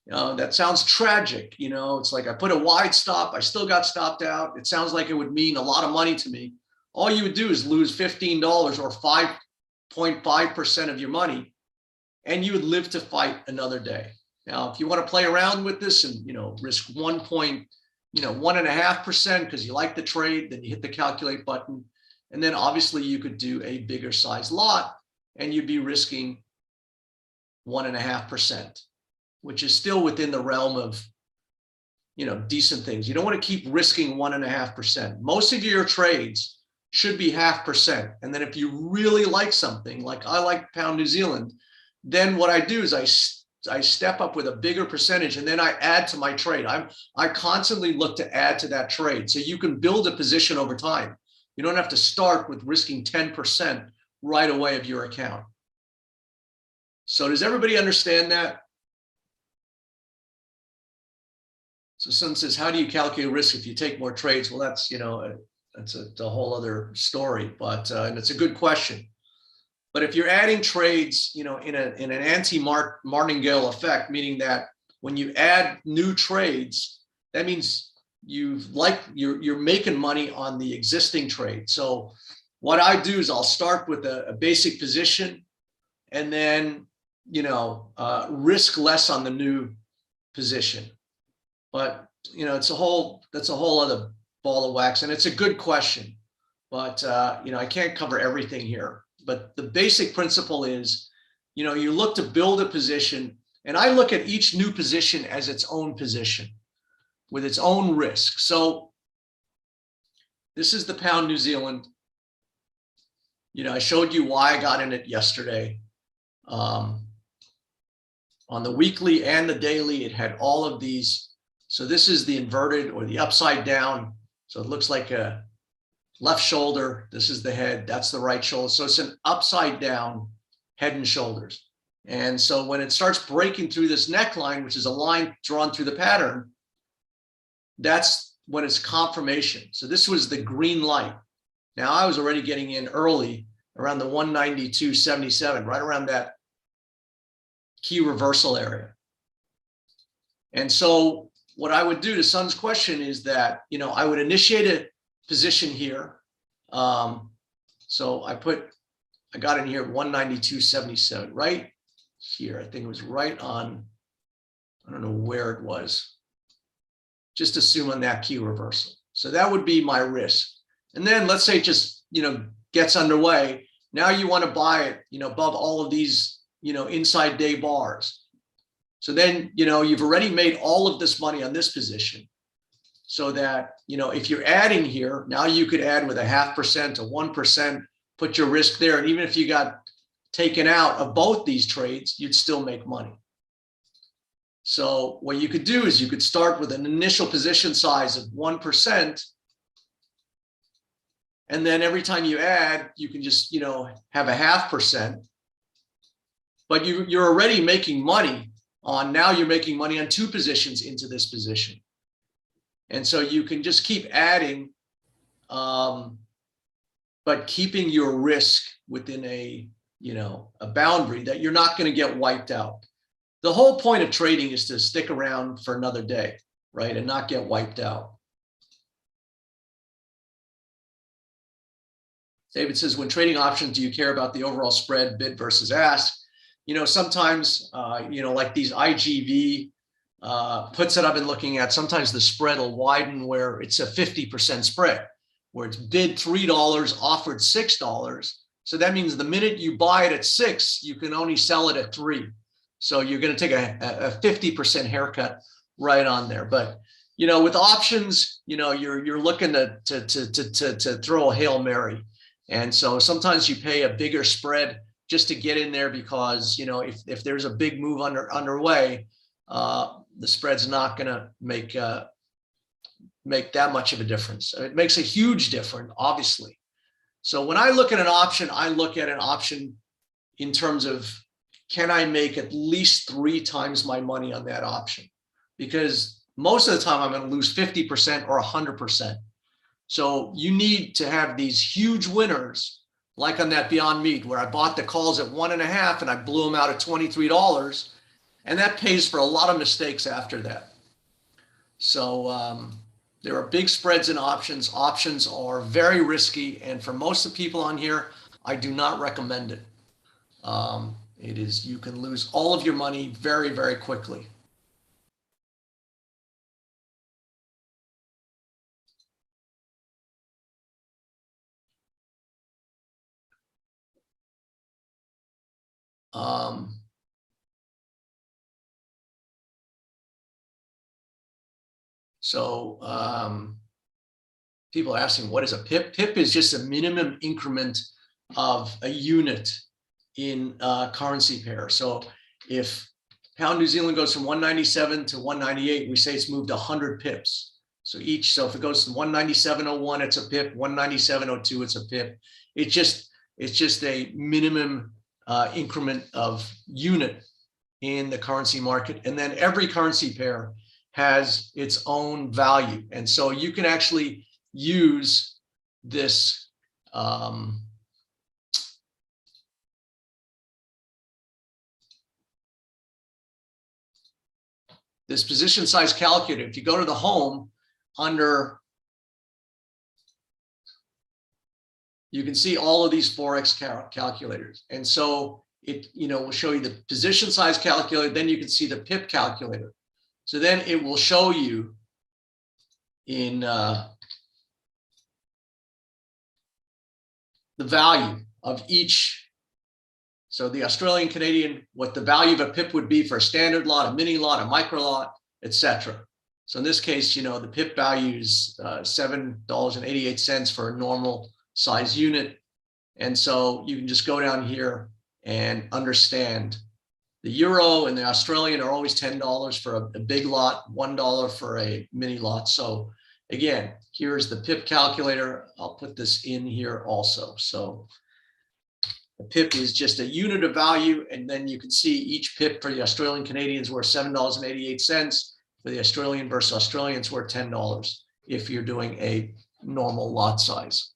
that sounds tragic. It's like I put a wide stop, I still got stopped out. It sounds like it would mean a lot of money to me. All you would do is lose $15 or 5.5% of your money, and you would live to fight another day. Now, if you want to play around with this and, risk 1.5% because you like the trade, then you hit the calculate button. And then obviously you could do a bigger size lot and you'd be risking 1.5%, which is still within the realm of, decent things. You don't want to keep risking 1.5%. Most of your trades should be 0.5%. And then if you really like something, like I like pound New Zealand, then what I do is I step up with a bigger percentage and then I add to my trade. I constantly look to add to that trade. So you can build a position over time. You don't have to start with risking 10% right away of your account. So does everybody understand that? So someone says, how do you calculate risk if you take more trades? Well, that's, that's a whole other story, but and it's a good question. But if you're adding trades, in an anti-martingale effect, meaning that when you add new trades, that means you're making money on the existing trade. So what I do is I'll start with a basic position and then, risk less on the new position. But, that's a whole other ball of wax. And it's a good question, but, I can't cover everything here. But the basic principle is, you look to build a position, and I look at each new position as its own position with its own risk. So this is the pound New Zealand. I showed you why I got in it yesterday. On the weekly and the daily, it had all of these. So this is the inverted or the upside down. So it looks like a left shoulder. This is the head. That's the right shoulder. So it's an upside down head and shoulders. And so when it starts breaking through this neckline, which is a line drawn through the pattern, that's when it's confirmation. So this was the green light. Now I was already getting in early around the 192.77, right around that key reversal area. And so what I would do to Sun's question is that, I would initiate a position here. So I got in here at 192.77, right here. I think it was right on, I don't know where it was. Just assume on that key reversal. So that would be my risk. And then let's say it just, gets underway. Now you want to buy it, above all of these, inside day bars. So then, you've already made all of this money on this position. So that, if you're adding here, now you could add with 0.5% to 1%, put your risk there. And even if you got taken out of both these trades, you'd still make money. So what you could do is you could start with an initial position size of 1%. And then every time you add, you can just, have 0.5%. But you're already making money now you're making money on two positions into this position. And so you can just keep adding, but keeping your risk within a boundary that you're not going to get wiped out. The whole point of trading is to stick around for another day, right? And not get wiped out. David says, when trading options, do you care about the overall spread, bid versus ask? Sometimes, like these IGV puts that I've been looking at, sometimes the spread will widen where it's a 50% spread, where it's bid $3, offered $6. So that means the minute you buy it at 6, you can only sell it at 3. So you're going to take a 50% haircut right on there. But with options, you're looking to throw a Hail Mary. And so sometimes you pay a bigger spread just to get in there because, if there's a big move underway, the spread's not going to make that much of a difference. It makes a huge difference, obviously. So when I look at an option, I look at an option in terms of, can I make at least 3 times my money on that option? Because most of the time I'm going to lose 50% or 100%. So you need to have these huge winners, like on that Beyond Meat, where I bought the calls at 1.5 and I blew them out at $23. And that pays for a lot of mistakes after that. So there are big spreads in options. Options are very risky. And for most of the people on here, I do not recommend it. You can lose all of your money very, very quickly. People are asking, what is a PIP? PIP is just a minimum increment of a unit in currency pair. So if pound New Zealand goes from 197 to 198, we say it's moved 100 pips. So if it goes to 197.01, it's a pip. 197.02, it's a pip. It's just a minimum increment of unit in the currency market. And then every currency pair has its own value. And so you can actually use this this position size calculator. If you go to the home under, you can see all of these Forex calculators. And so it will show you the position size calculator, then you can see the PIP calculator. So then it will show you in the value of each. So the Australian Canadian, what the value of a PIP would be for a standard lot, a mini lot, a micro lot, etc. So in this case, the PIP value is $7.88 for a normal size unit. And so you can just go down here and understand the euro and the Australian are always $10 for a big lot, $1 for a mini lot. So again, here's the PIP calculator. I'll put this in here also. So the PIP is just a unit of value, and then you can see each PIP for the Australian Canadians worth $7.88. For the Australian versus Australians worth $10 if you're doing a normal lot size.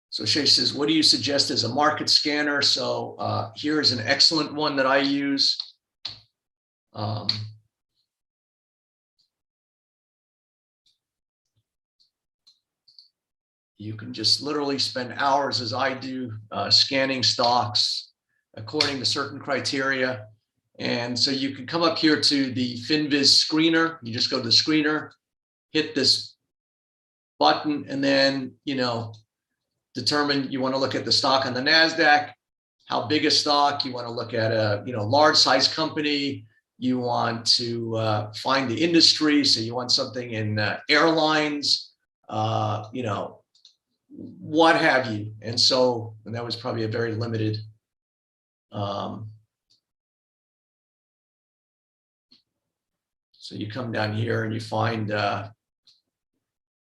So Shay says, what do you suggest as a market scanner? So here's an excellent one that I use. You can just literally spend hours, as I do, scanning stocks according to certain criteria. And so you can come up here to the FinViz screener. You just go to the screener, hit this button, and then, determine you want to look at the stock on the NASDAQ, how big a stock, you want to look at a large size company, you want to find the industry, so you want something in airlines, what have you. And that was probably a very limited so you come down here and you find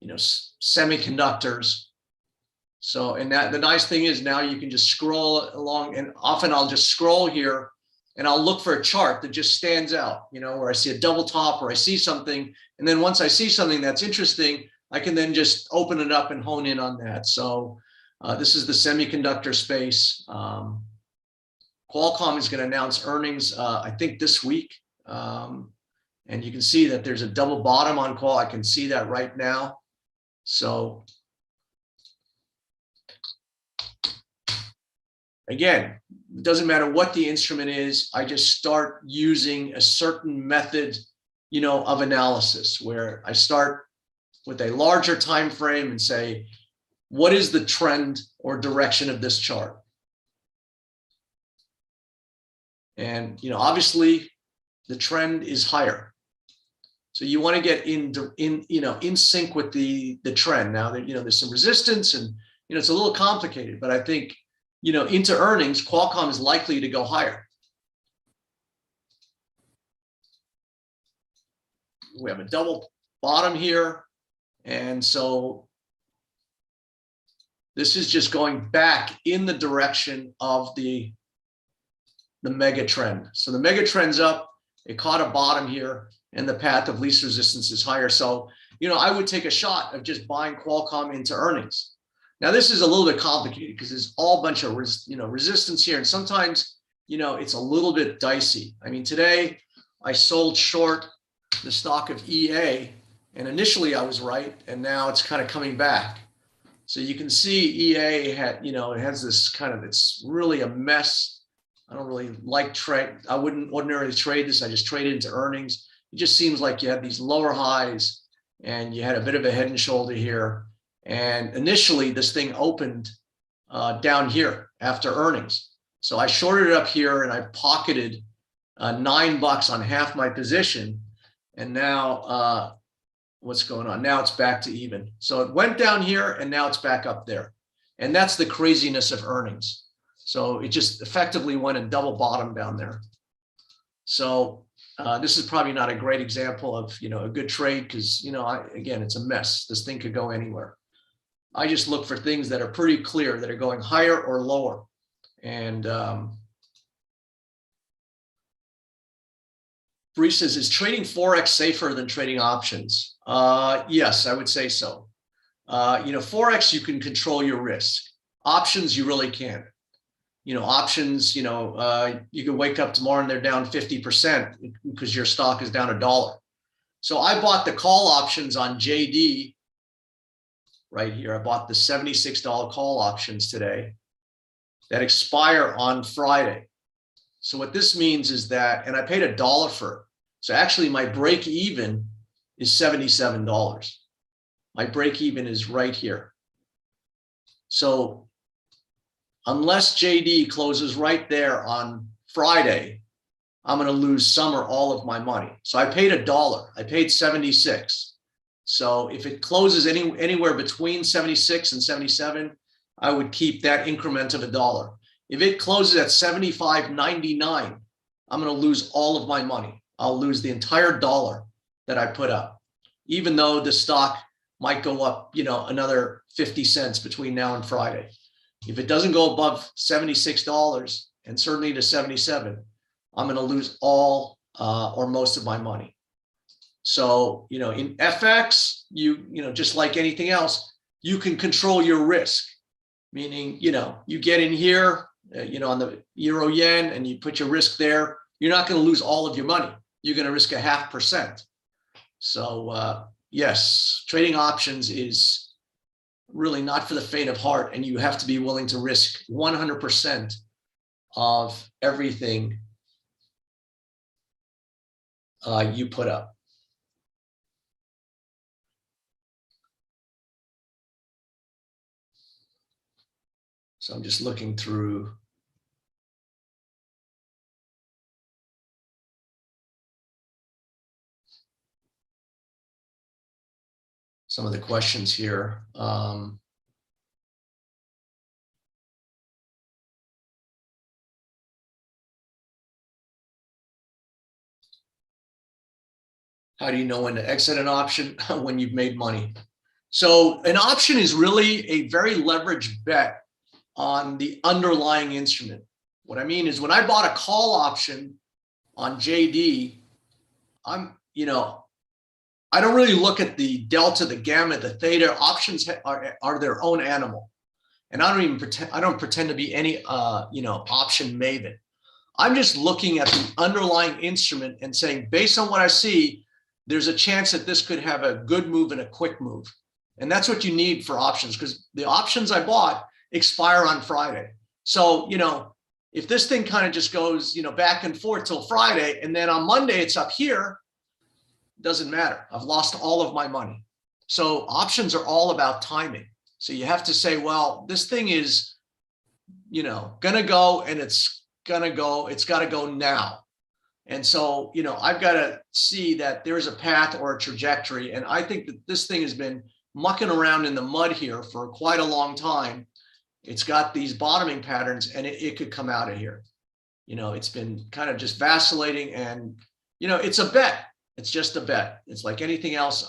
semiconductors. So, and the nice thing is now you can just scroll along, and often I'll just scroll here and I'll look for a chart that just stands out, where I see a double top or I see something. And then once I see something that's interesting, I can then just open it up and hone in on that. So this is the semiconductor space. Qualcomm is going to announce earnings, I think this week. And you can see that there's a double bottom on Qual. I can see that right now. So again, it doesn't matter what the instrument is. I just start using a certain method, of analysis where I start with a larger time frame and say, what is the trend or direction of this chart? And, obviously the trend is higher. So you want to get in sync with the trend. Now that, there's some resistance and, it's a little complicated, but I think, into earnings, Qualcomm is likely to go higher. We have a double bottom here. And so this is just going back in the direction of the mega trend. So the mega trend's up, it caught a bottom here, and the path of least resistance is higher. So, I would take a shot of just buying Qualcomm into earnings. Now, this is a little bit complicated because there's all bunch of, resistance here. And sometimes, it's a little bit dicey. I mean, today I sold short the stock of EA, and initially I was right, and now it's kind of coming back. So you can see EA had, it has this kind of, it's really a mess. I don't really like trade. I wouldn't ordinarily trade this. I just trade it into earnings. It just seems like you had these lower highs and you had a bit of a head and shoulder here. And initially this thing opened down here after earnings. So I shorted it up here and I pocketed $9 on half my position. And now what's going on? Now it's back to even. So it went down here and now it's back up there. And that's the craziness of earnings. So it just effectively went and double bottom down there. So this is probably not a great example of, a good trade because, again, it's a mess. This thing could go anywhere. I just look for things that are pretty clear that are going higher or lower. And Bree says, is trading Forex safer than trading options? Yes, I would say so. Forex, you can control your risk. Options, you really can't. Options, you can wake up tomorrow and they're down 50% because your stock is down $1. So I bought the call options on JD right here. I bought the $76 call options today that expire on Friday. So what this means is that, and I paid $1 for it. So actually my break even is $77. My break even is right here. So unless JD closes right there on Friday, I'm going to lose some or all of my money. So I paid $1. I paid 76. So if it closes anywhere between 76 and 77, I would keep that increment of $1. If it closes at 75.99, I'm going to lose all of my money. I'll lose the entire dollar that I put up, even though the stock might go up, another 50 cents between now and Friday. If it doesn't go above $76 and certainly to 77, I'm going to lose all or most of my money. So, in FX, just like anything else, you can control your risk, meaning, you get in here, on the euro yen and you put your risk there, you're not going to lose all of your money. You're going to risk 0.5%. So, yes, trading options is really not for the faint of heart, and you have to be willing to risk 100% of everything you put up. So I'm just looking through some of the questions here. How do you know when to exit an option? When you've made money. So an option is really a very leveraged bet on the underlying instrument. What I mean is when I bought a call option on JD, I don't really look at the delta, the gamma, the theta. Options are their own animal. And I don't pretend to be any, option maven. I'm just looking at the underlying instrument and saying, based on what I see, there's a chance that this could have a good move and a quick move. And that's what you need for options, because the options I bought expire on Friday. So, if this thing kind of just goes, back and forth till Friday, and then on Monday it's up here, doesn't matter. I've lost all of my money. So options are all about timing. So you have to say, well, this thing is, gonna go, and it's got to go now. And so, I've got to see that there's a path or a trajectory. And I think that this thing has been mucking around in the mud here for quite a long time. It's got these bottoming patterns, and it could come out of here. It's been kind of just vacillating, and, it's a bet. It's just a bet. It's like anything else.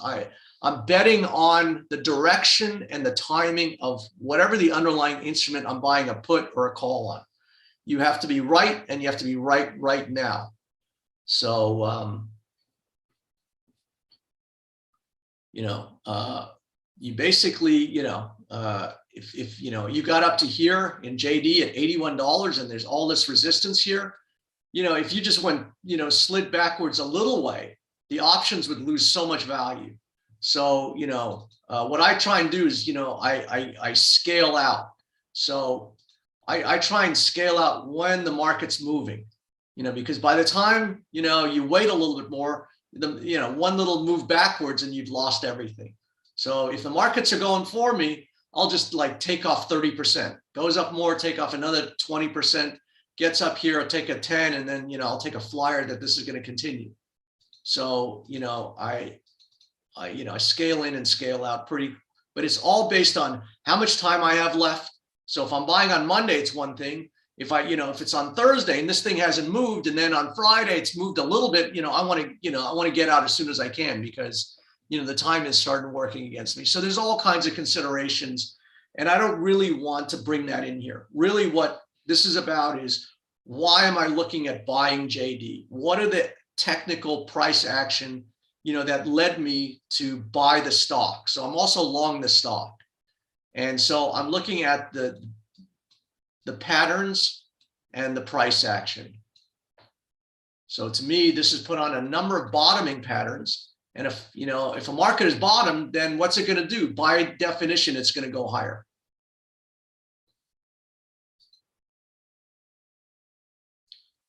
I'm betting on the direction and the timing of whatever the underlying instrument I'm buying a put or a call on. You have to be right, and you have to be right now. So, you basically, if you got up to here in JD at $81 and there's all this resistance here, if you just went, slid backwards a little way, the options would lose so much value. So, what I try and do is, I scale out. So I try and scale out when the market's moving, because by the time, you wait a little bit more, one little move backwards and you've lost everything. So if the markets are going for me, I'll just like take off 30%, goes up more, take off another 20%, gets up here, I'll take a 10, and then, I'll take a flyer that this is going to continue. So, I scale in and scale out but it's all based on how much time I have left. So if I'm buying on Monday, it's one thing. If if it's on Thursday and this thing hasn't moved, and then on Friday it's moved a little bit, I want to get out as soon as I can, because, the time is starting working against me. So there's all kinds of considerations, and I don't really want to bring that in here. Really what this is about is, why am I looking at buying JD? What are the technical price action, that led me to buy the stock? So I'm also long the stock. And so I'm looking at the patterns and the price action. So to me, this is put on a number of bottoming patterns. And if a market is bottomed, then what's it going to do? By definition, it's going to go higher.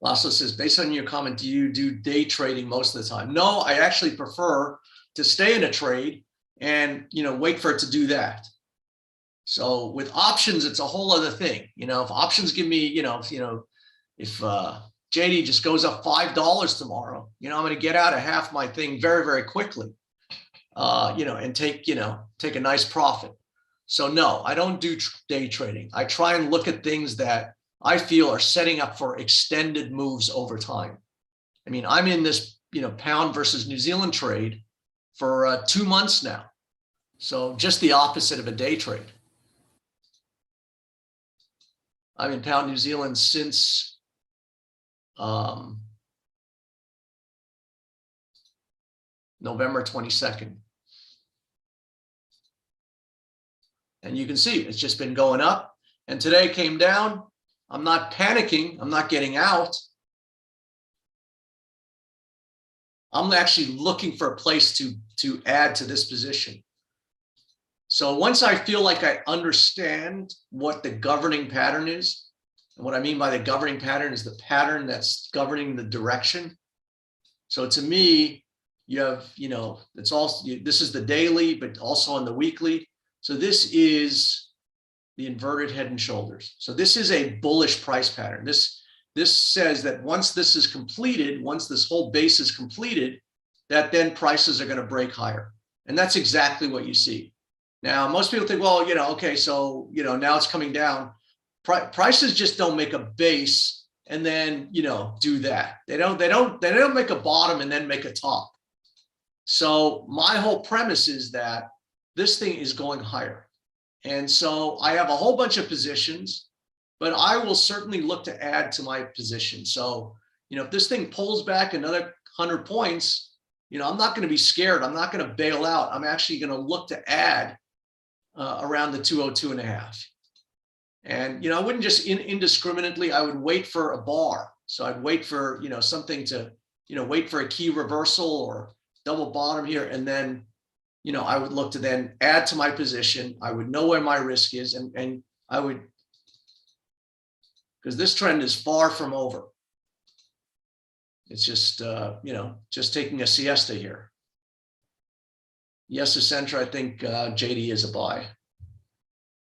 Laszlo says, based on your comment, do you do day trading most of the time? No, I actually prefer to stay in a trade and, wait for it to do that. So with options, it's a whole other thing. If options give me, if JD just goes up $5 tomorrow, I'm going to get out of half my thing very, very quickly, and take a nice profit. So no, I don't do day trading. I try and look at things that I feel are setting up for extended moves over time. I mean, I'm in this, pound versus New Zealand trade for 2 months now. So just the opposite of a day trade. I'm in pound New Zealand since November 22nd. And you can see it's just been going up, and today came down. I'm not panicking. I'm not getting out. I'm actually looking for a place to add to this position. So once I feel like I understand what the governing pattern is, and what I mean by the governing pattern is the pattern that's governing the direction. So to me, you have, it's also, this is the daily, but also on the weekly. So this is the inverted head and shoulders. So this is a bullish price pattern. This says that once this is completed, once this whole base is completed, that then prices are going to break higher. And that's exactly what you see. Now, most people think, well, okay, so, now it's coming down. Prices just don't make a base and then, do that. They don't make a bottom and then make a top. So my whole premise is that this thing is going higher. And so I have a whole bunch of positions, but I will certainly look to add to my position. So, if this thing pulls back another 100 points, I'm not going to be scared. I'm not going to bail out. I'm actually going to look to add around the 202.5. And, I wouldn't just indiscriminately, I would wait for a bar. So I'd wait for, something to, wait for a key reversal or double bottom here, and then, I would look to then add to my position. I would know where my risk is, and I would, because this trend is far from over. It's just, just taking a siesta here. Yes, Accenture, I think JD is a buy.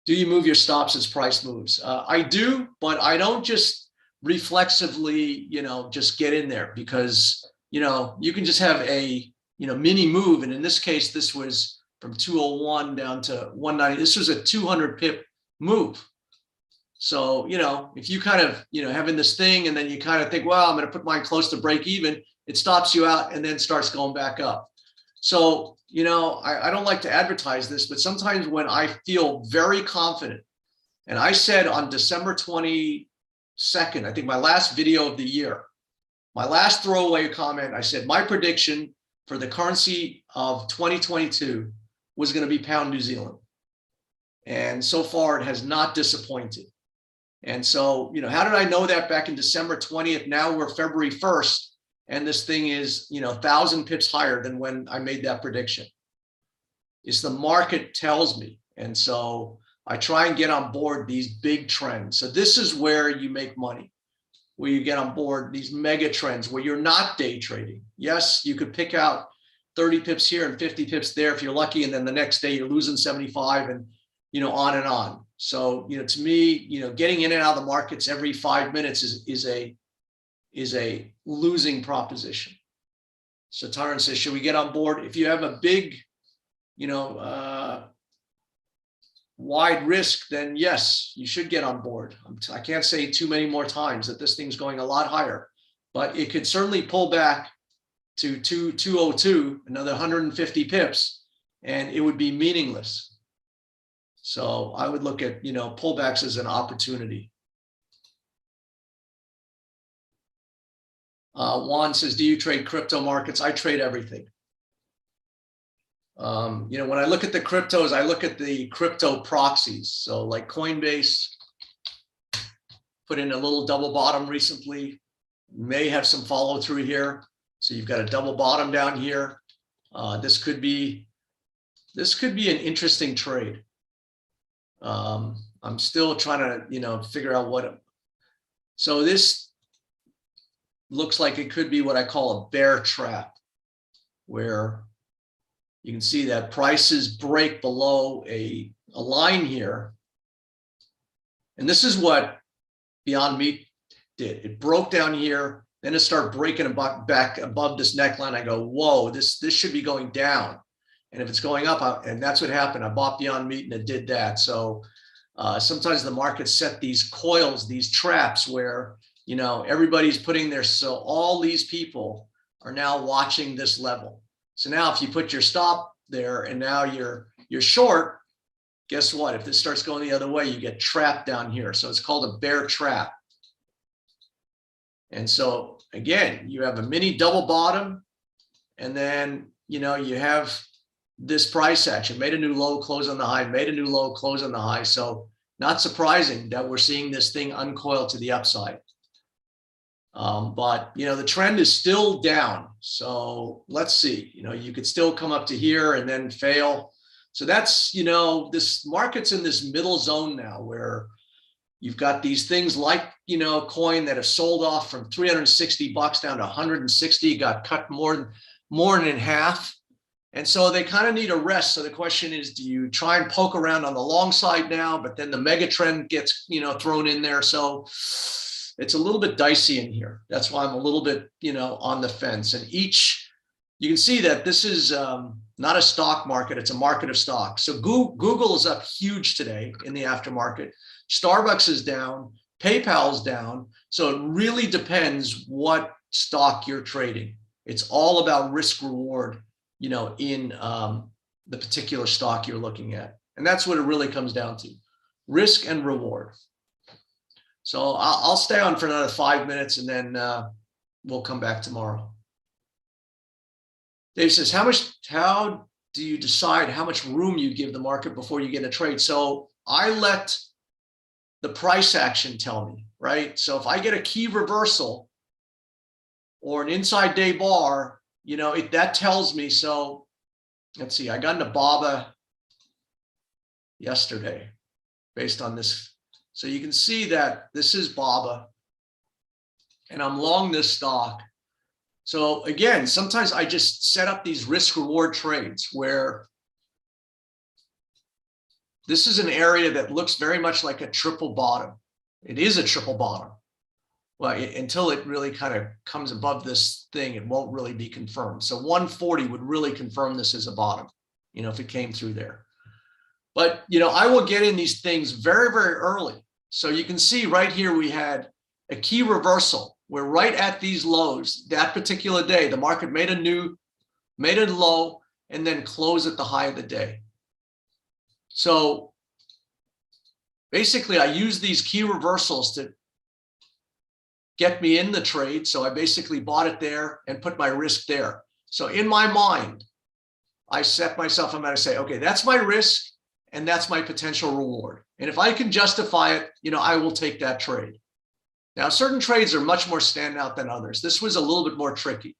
Do you move your stops as price moves? I do, but I don't just reflexively, just get in there, because, you can just have a, mini move. And in this case, this was from 201 down to 190. This was a 200 pip move. So, if you kind of, having this thing and then you kind of think, well, I'm going to put mine close to break even, it stops you out and then starts going back up. So, I don't like to advertise this, but sometimes when I feel very confident, and I said on December 22nd, I think my last video of the year, my last throwaway comment, I said, my prediction for the currency of 2022 was going to be pound New Zealand. And so far it has not disappointed. And so, how did I know that back in December 20th? Now we're February 1st. And this thing is, 1,000 pips higher than when I made that prediction. It's the market tells me. And so I try and get on board these big trends. So this is where you make money, where you get on board these mega trends, where you're not day trading. Yes, you could pick out 30 pips here and 50 pips there if you're lucky. And then the next day you're losing 75 and, on and on. So, to me, getting in and out of the markets every 5 minutes is a losing proposition. So Tyron says, should we get on board? If you have a big, wide risk, then yes, you should get on board. I can't say too many more times that this thing's going a lot higher, but it could certainly pull back to 202, another 150 pips, and it would be meaningless. So I would look at, pullbacks as an opportunity. Juan says, do you trade crypto markets? I trade everything. When I look at the cryptos, I look at the crypto proxies. So like Coinbase put in a little double bottom recently, may have some follow through here. So you've got a double bottom down here. This could be an interesting trade. I'm still trying to, figure out so this looks like it could be what I call a bear trap, where you can see that prices break below a line here. And this is what Beyond Meat did. It broke down here, then it started breaking back above this neckline. I go, whoa, this should be going down. And if it's going up, and that's what happened. I bought Beyond Meat and it did that. So sometimes the market set these coils, these traps where, everybody's putting their, so all these people are now watching this level. So now if you put your stop there and now you're short, guess what? If this starts going the other way, you get trapped down here. So it's called a bear trap. And so again, you have a mini double bottom, and then, you have this price action, made a new low, close on the high, made a new low, close on the high. So not surprising that we're seeing this thing uncoil to the upside. But, the trend is still down. So let's see, you could still come up to here and then fail. So that's, this market's in this middle zone now where you've got these things like, coin that have sold off from 360 bucks down to 160, got cut more than in half. And so they kind of need a rest. So the question is, do you try and poke around on the long side now, but then the mega trend gets, thrown in there. So it's a little bit dicey in here. That's why I'm a little bit, on the fence. And you can see that this is not a stock market. It's a market of stocks. So Google is up huge today in the aftermarket. Starbucks is down. PayPal is down. So it really depends what stock you're trading. It's all about risk reward, in the particular stock you're looking at. And that's what it really comes down to, risk and reward. So I'll stay on for another 5 minutes and then we'll come back tomorrow. Dave says, how do you decide how much room you give the market before you get in a trade? So I let the price action tell me, right? So if I get a key reversal or an inside day bar, that tells me. So let's see, I got into BABA yesterday based on this. So you can see that this is BABA and I'm long this stock. So again, sometimes I just set up these risk reward trades where this is an area that looks very much like a triple bottom. It is a triple bottom. Well, until it really kind of comes above this thing, it won't really be confirmed. So 140 would really confirm this as a bottom, you know, if it came through there. But, you know, I will get in these things very, very early. So you can see right here, we had a key reversal where right at these lows, that particular day, the market made a low and then closed at the high of the day. So basically I use these key reversals to get me in the trade. So I basically bought it there and put my risk there. So in my mind, I set myself, I'm going to say, okay, that's my risk and that's my potential reward. And if I can justify it, you know, I will take that trade. Now, certain trades are much more standout than others. This was a little bit more tricky,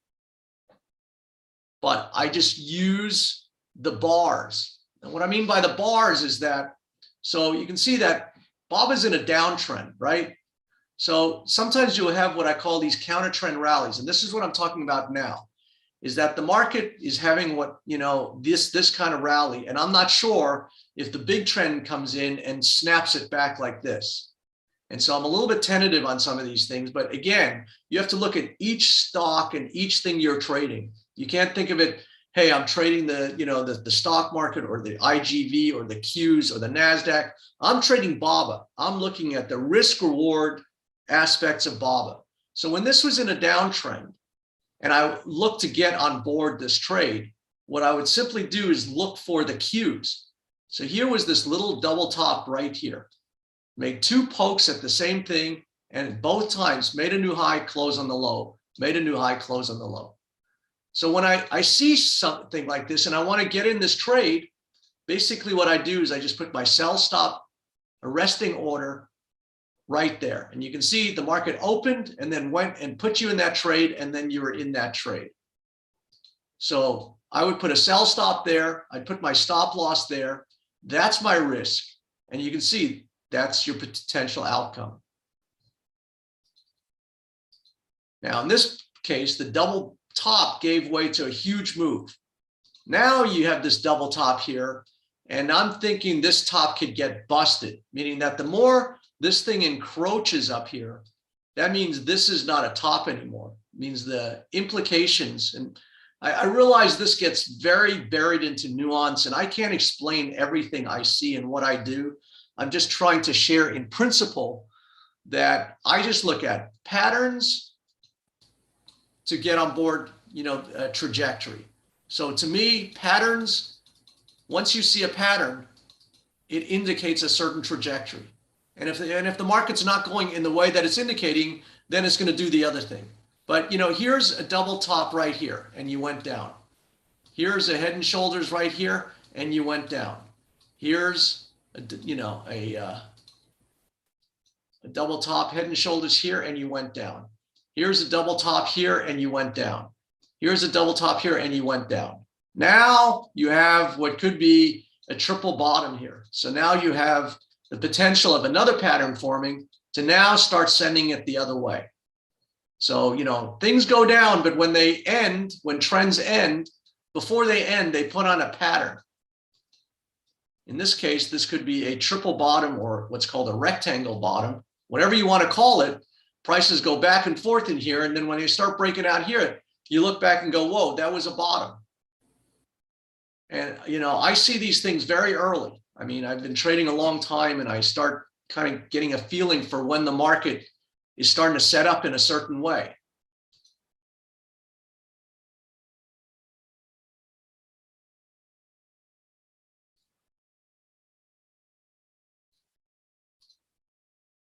but I just use the bars. And what I mean by the bars is that, so you can see that Bob is in a downtrend, right? So sometimes you'll have what I call these counter trend rallies. And this is what I'm talking about now, is that the market is having what, you know, this kind of rally. And I'm not sure if the big trend comes in and snaps it back like this. And so I'm a little bit tentative on some of these things, but again, you have to look at each stock and each thing you're trading. You can't think of it, hey, I'm trading the, you know, the stock market or the IGV or the Qs or the NASDAQ. I'm trading BABA. I'm looking at the risk reward aspects of BABA. So when this was in a downtrend and I looked to get on board this trade, what I would simply do is look for the Qs. So here was this little double top right here. Made two pokes at the same thing, and both times made a new high, close on the low, made a new high, close on the low. So when I see something like this and I want to get in this trade, basically what I do is I just put my sell stop, a resting order right there. And you can see the market opened and then went and put you in that trade, and then you were in that trade. So I would put a sell stop there. I'd put my stop loss there. That's my risk. And you can see that's your potential outcome. Now, in this case, the double top gave way to a huge move. Now you have this double top here, and I'm thinking this top could get busted, meaning that the more this thing encroaches up here, that means this is not a top anymore. It means the implications, and I realize this gets very buried into nuance, and I can't explain everything I see and what I do. I'm just trying to share in principle that I just look at patterns to get on board, you know, a trajectory. So to me, patterns, once you see a pattern, it indicates a certain trajectory. And if the market's not going in the way that it's indicating, then it's going to do the other thing. But, you know, here's a double top right here, and you went down. Here's a head and shoulders right here, and you went down. Here's a double top, head and shoulders here, and you went down. Here's a double top here, and you went down. Here's a double top here, and you went down. Now you have what could be a triple bottom here. So now you have the potential of another pattern forming to now start sending it the other way. So, you know, things go down, but when they end, when trends end, before they end, they put on a pattern. In this case, this could be a triple bottom or what's called a rectangle bottom, whatever you want to call it. Prices go back and forth in here. And then when they start breaking out here, you look back and go, whoa, that was a bottom. And, you know, I see these things very early. I mean, I've been trading a long time, and I start kind of getting a feeling for when the market is starting to set up in a certain way.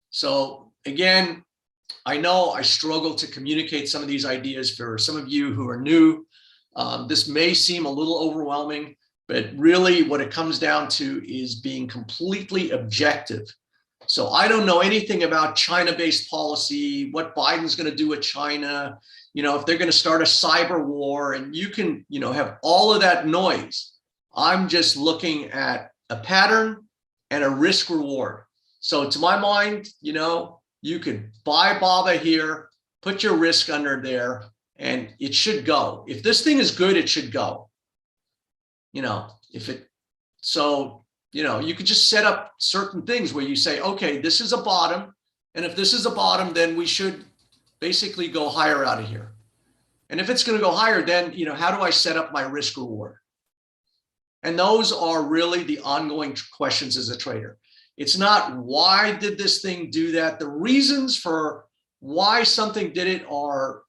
So again, I know I struggle to communicate some of these ideas for some of you who are new. This may seem a little overwhelming, but really what it comes down to is being completely objective. So I don't know anything about China-based policy, what Biden's going to do with China, you know, if they're going to start a cyber war, and you can, you know, have all of that noise. I'm just looking at a pattern and a risk reward. So to my mind, you know, you could buy BABA here, put your risk under there, and it should go. If this thing is good, it should go. You know, so, you know, you could just set up certain things where you say, okay, this is a bottom. And if this is a bottom, then we should basically go higher out of here. And if it's going to go higher, then, you know, how do I set up my risk reward? And those are really the ongoing questions as a trader. It's not why did this thing do that? The reasons for why something did it are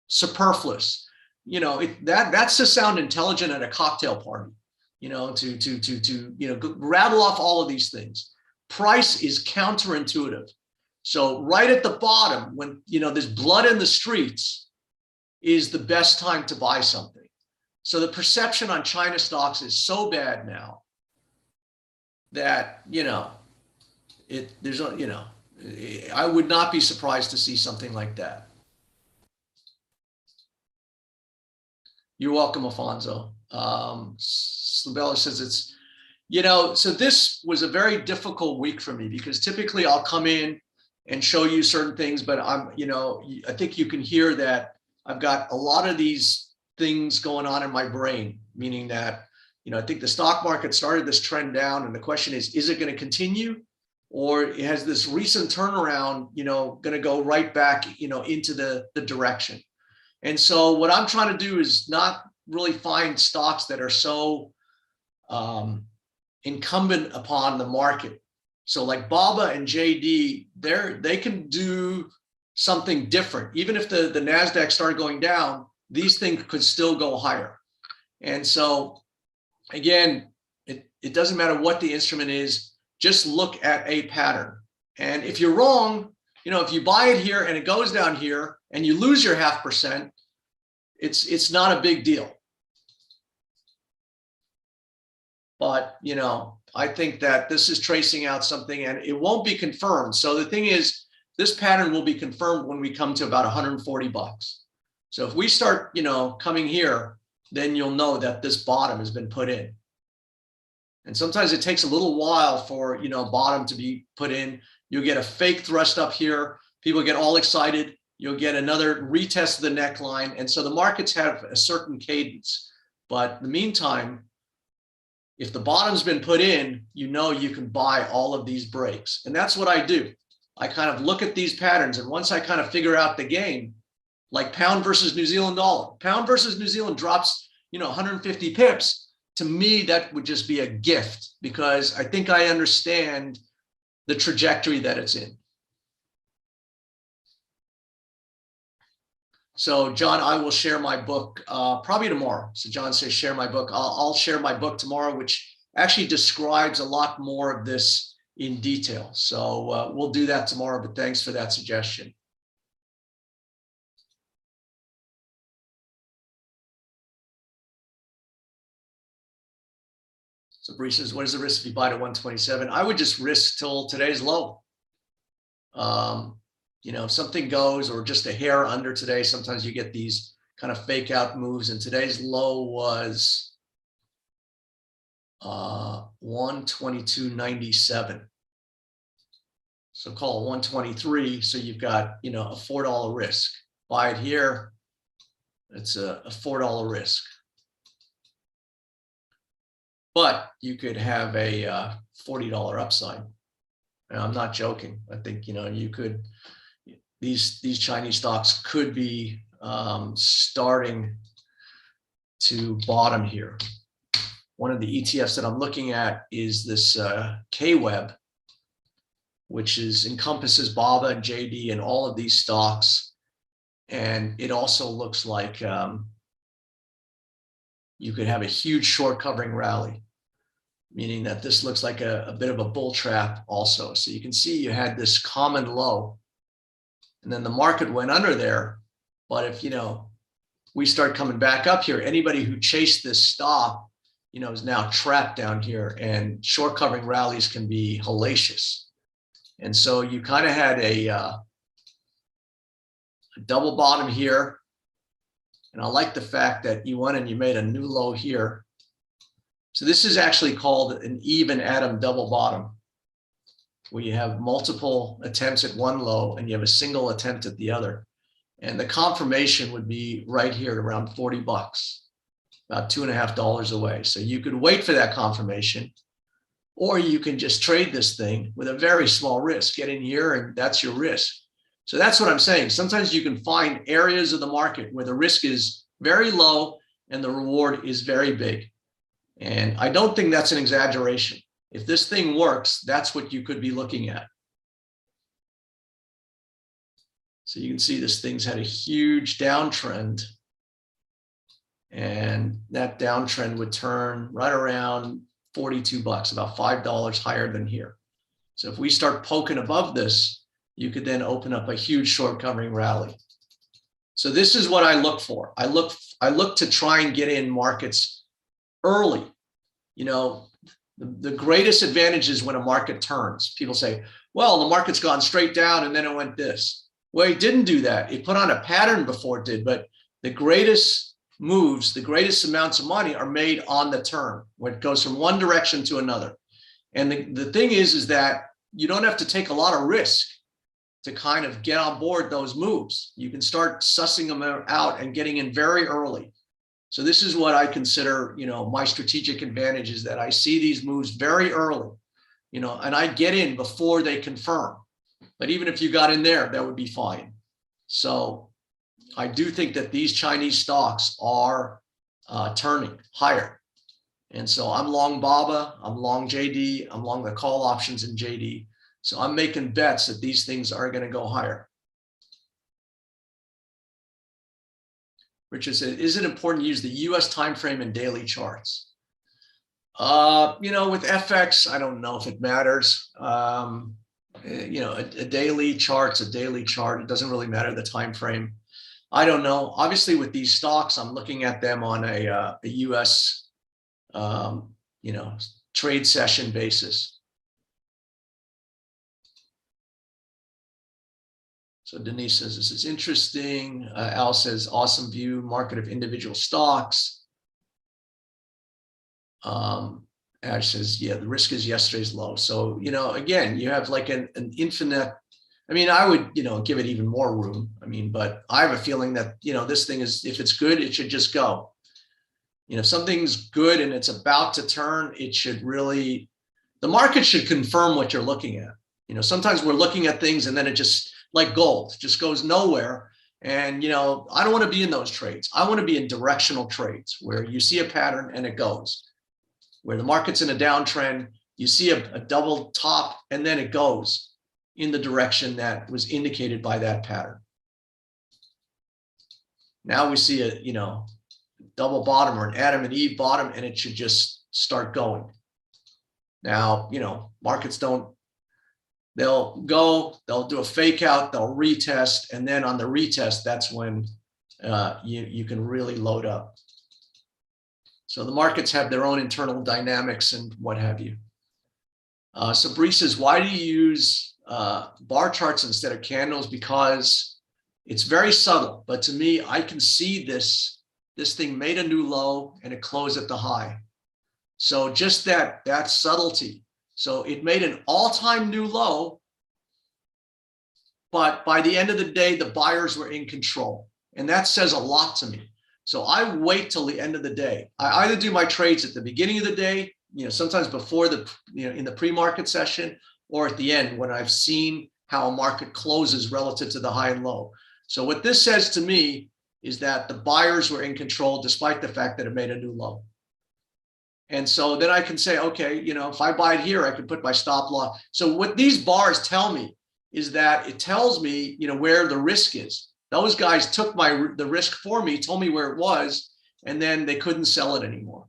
superfluous. You know, that's to sound intelligent at a cocktail party, you know, to you know, rattle off all of these things. Price is counterintuitive. So right at the bottom, when, you know, there's blood in the streets, is the best time to buy something. So the perception on China stocks is so bad now that, you know, you know, I would not be surprised to see something like that. You're welcome, Afonso. Slabella says it's, you know, so this was a very difficult week for me because typically I'll come in and show you certain things, but I'm, you know, I think you can hear that I've got a lot of these things going on in my brain, meaning that, you know, I think the stock market started this trend down, and the question is it going to continue, or has this recent turnaround, you know, going to go right back, you know, into the direction? And so what I'm trying to do is not really find stocks that are so incumbent upon the market. So like BABA and JD, they can do something different. Even if the NASDAQ started going down, these things could still go higher. And so again, it doesn't matter what the instrument is, just look at a pattern. And if you're wrong, you know, if you buy it here and it goes down here and you lose your 0.5%, it's not a big deal. But, you know, I think that this is tracing out something and it won't be confirmed. So the thing is, this pattern will be confirmed when we come to about 140 bucks. So if we start, you know, coming here, then you'll know that this bottom has been put in. And sometimes it takes a little while for, you know, bottom to be put in. You'll get a fake thrust up here. People get all excited. You'll get another retest of the neckline. And so the markets have a certain cadence. But in the meantime, if the bottom's been put in, you know you can buy all of these breaks. And that's what I do. I kind of look at these patterns. And once I kind of figure out the game, like pound versus New Zealand dollar, pound versus New Zealand drops, you know, 150 pips. To me, that would just be a gift because I think I understand the trajectory that it's in. So John, I will share my book probably tomorrow. So John says, share my book. I'll share my book tomorrow, which actually describes a lot more of this in detail. So we'll do that tomorrow, but thanks for that suggestion. So Bree says, what is the risk if you buy to 127? I would just risk till today's low. You know, if something goes or just a hair under today, sometimes you get these kind of fake out moves, and today's low was 122.97. So call it 123. So you've got, you know, a $4 risk. Buy it here. It's a $4 risk. But you could have a $40 upside. And I'm not joking. I think, you know, you could, these Chinese stocks could be starting to bottom here. One of the ETFs that I'm looking at is this KWEB, which encompasses BABA and JD and all of these stocks. And it also looks like you could have a huge short covering rally, meaning that this looks like a bit of a bull trap also. So you can see you had this common low, and then the market went under there. But if, you know, we start coming back up here, anybody who chased this stock, you know, is now trapped down here, and short covering rallies can be hellacious. And so you kind of had a double bottom here. And I like the fact that you went and you made a new low here. So this is actually called an even atom double bottom, where you have multiple attempts at one low and you have a single attempt at the other. And the confirmation would be right here at around 40 bucks, about $2.50 away. So you could wait for that confirmation, or you can just trade this thing with a very small risk. Get in here and that's your risk. So that's what I'm saying. Sometimes you can find areas of the market where the risk is very low and the reward is very big. And I don't think that's an exaggeration. If this thing works, that's what you could be looking at. So you can see this thing's had a huge downtrend, and that downtrend would turn right around 42 bucks, about $5 higher than here. So if we start poking above this, you could then open up a huge short covering rally. So this is what I look for. I look to try and get in markets early. You know, the greatest advantage is when a market turns. People say, well, the market's gone straight down and then it went this. Well, it didn't do that. It put on a pattern before it did, but the greatest moves, the greatest amounts of money are made on the turn, when it goes from one direction to another. And the thing is that you don't have to take a lot of risk to kind of get on board those moves. You can start sussing them out and getting in very early. So this is what I consider, you know, my strategic advantage, is that I see these moves very early, you know, and I get in before they confirm. But even if you got in there, that would be fine. So I do think that these Chinese stocks are turning higher. And so I'm long BABA, I'm long JD, I'm long the call options in JD. So I'm making bets that these things are going to go higher. Richard said, is it important to use the US timeframe and daily charts? You know, with FX, I don't know if it matters. You know, a daily chart's a daily chart. It doesn't really matter the time frame. I don't know. Obviously, with these stocks, I'm looking at them on a US, you know, trade session basis. So Denise says, this is interesting. Al says, awesome view, market of individual stocks. Ash says, yeah, the risk is yesterday's low. So, you know, again, you have like an infinite, I mean, I would, you know, give it even more room. I mean, but I have a feeling that, you know, this thing is, if it's good, it should just go. You know, if something's good and it's about to turn, it should really, the market should confirm what you're looking at. You know, sometimes we're looking at things and then it just, like gold, just goes nowhere. And, you know, I don't want to be in those trades. I want to be in directional trades where you see a pattern and it goes. Where the market's in a downtrend, you see a double top and then it goes in the direction that was indicated by that pattern. Now we see a, you know, double bottom or an Adam and Eve bottom, and it should just start going. Now, you know, markets don't, they'll go, they'll do a fake out, they'll retest, and then on the retest, that's when you can really load up. So the markets have their own internal dynamics and what have you. So Bree says, why do you use bar charts instead of candles? Because it's very subtle, but to me, I can see this thing made a new low and it closed at the high. So just that subtlety. So it made an all-time new low, but by the end of the day, the buyers were in control. And that says a lot to me. So I wait till the end of the day. I either do my trades at the beginning of the day, you know, sometimes before the, you know, in the pre-market session, or at the end when I've seen how a market closes relative to the high and low. So what this says to me is that the buyers were in control despite the fact that it made a new low. And so then I can say, okay, you know, if I buy it here, I can put my stop loss. So what these bars tell me is that it tells me, you know, where the risk is. Those guys took the risk for me, told me where it was, and then they couldn't sell it anymore.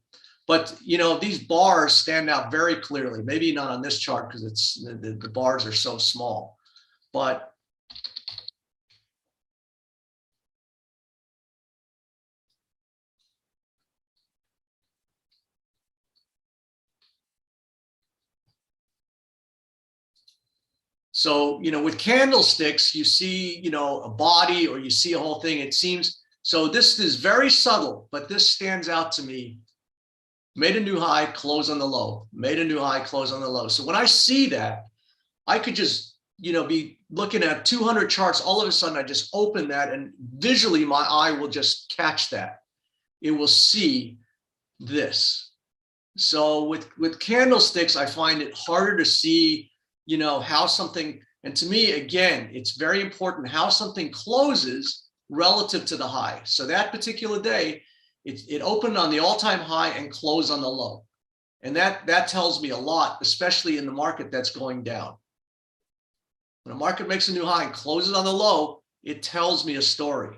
But, you know, these bars stand out very clearly. Maybe not on this chart because it's the bars are so small, but so, you know, with candlesticks, you see, you know, a body or you see a whole thing. It seems, so this is very subtle, but this stands out to me made a new high, close on the low, made a new high, close on the low. So when I see that, I could just, be looking at 200 charts. All of a sudden, I just open that and visually my eye will just catch that. It will see this. So with candlesticks, I find it harder to see, how something, and to me, again, it's very important how something closes relative to the high. So that particular day, it opened on the all-time high and closed on the low. And that tells me a lot, especially in the market that's going down. When a market makes a new high and closes on the low, it tells me a story.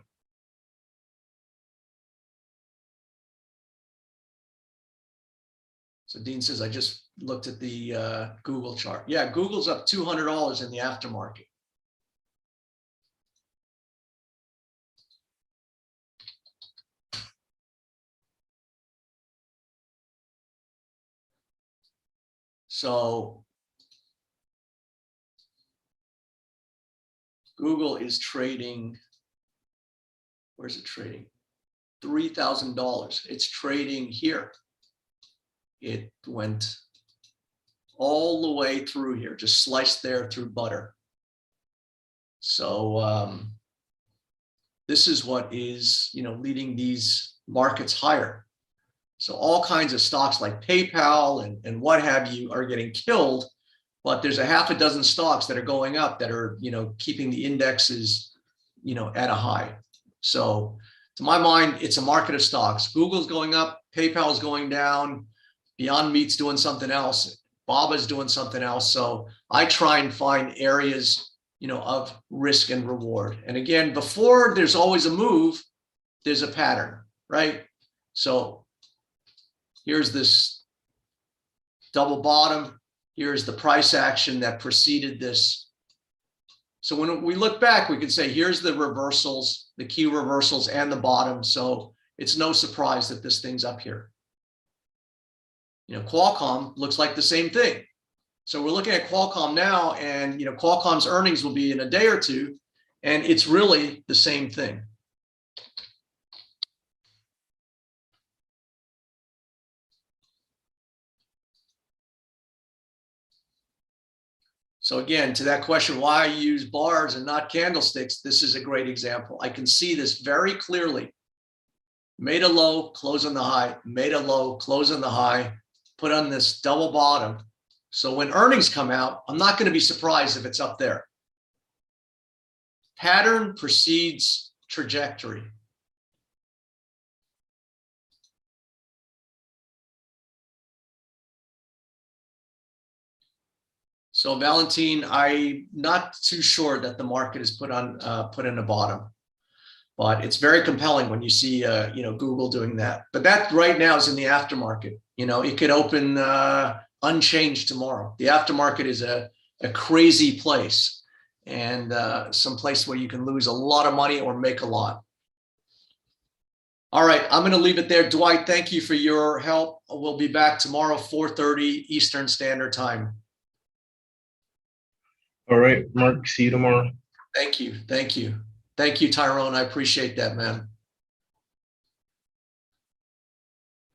So Dean says, I just looked at the Google chart. Yeah, Google's up $200 in the aftermarket. So Google is trading, where's it trading? $3,000. It's trading here. It went all the way through here, just sliced there through butter. So this is what is, leading these markets higher. So all kinds of stocks like PayPal and what have you are getting killed, but there's a half a dozen stocks that are going up that are, keeping the indexes, at a high. So to my mind, it's a market of stocks. Google's going up, PayPal's going down, Beyond Meat's doing something else, Baba's doing something else. So I try and find areas, of risk and reward. And again, before there's always a move, there's a pattern, right? So here's this double bottom. Here's the price action that preceded this. So when we look back, we can say, here's the reversals, the key reversals and the bottom. So it's no surprise that this thing's up here. Qualcomm looks like the same thing. So we're looking at Qualcomm now, and Qualcomm's earnings will be in a day or two, and it's really the same thing. So again, to that question, why I use bars and not candlesticks, this is a great example. I can see this very clearly. Made a low, close on the high, made a low, close on the high, put on this double bottom. So when earnings come out, I'm not going to be surprised if it's up there. Pattern precedes trajectory. So Valentine, I'm not too sure that the market is put in the bottom, but it's very compelling when you see Google doing that. But that right now is in the aftermarket. It could open unchanged tomorrow. The aftermarket is a crazy place, and some place where you can lose a lot of money or make a lot. All right, I'm going to leave it there. Dwight, thank you for your help. We'll be back tomorrow, 4:30 Eastern Standard Time. All right, Mark, see you tomorrow. Thank you. Thank you. Thank you, Tyrone. I appreciate that, man.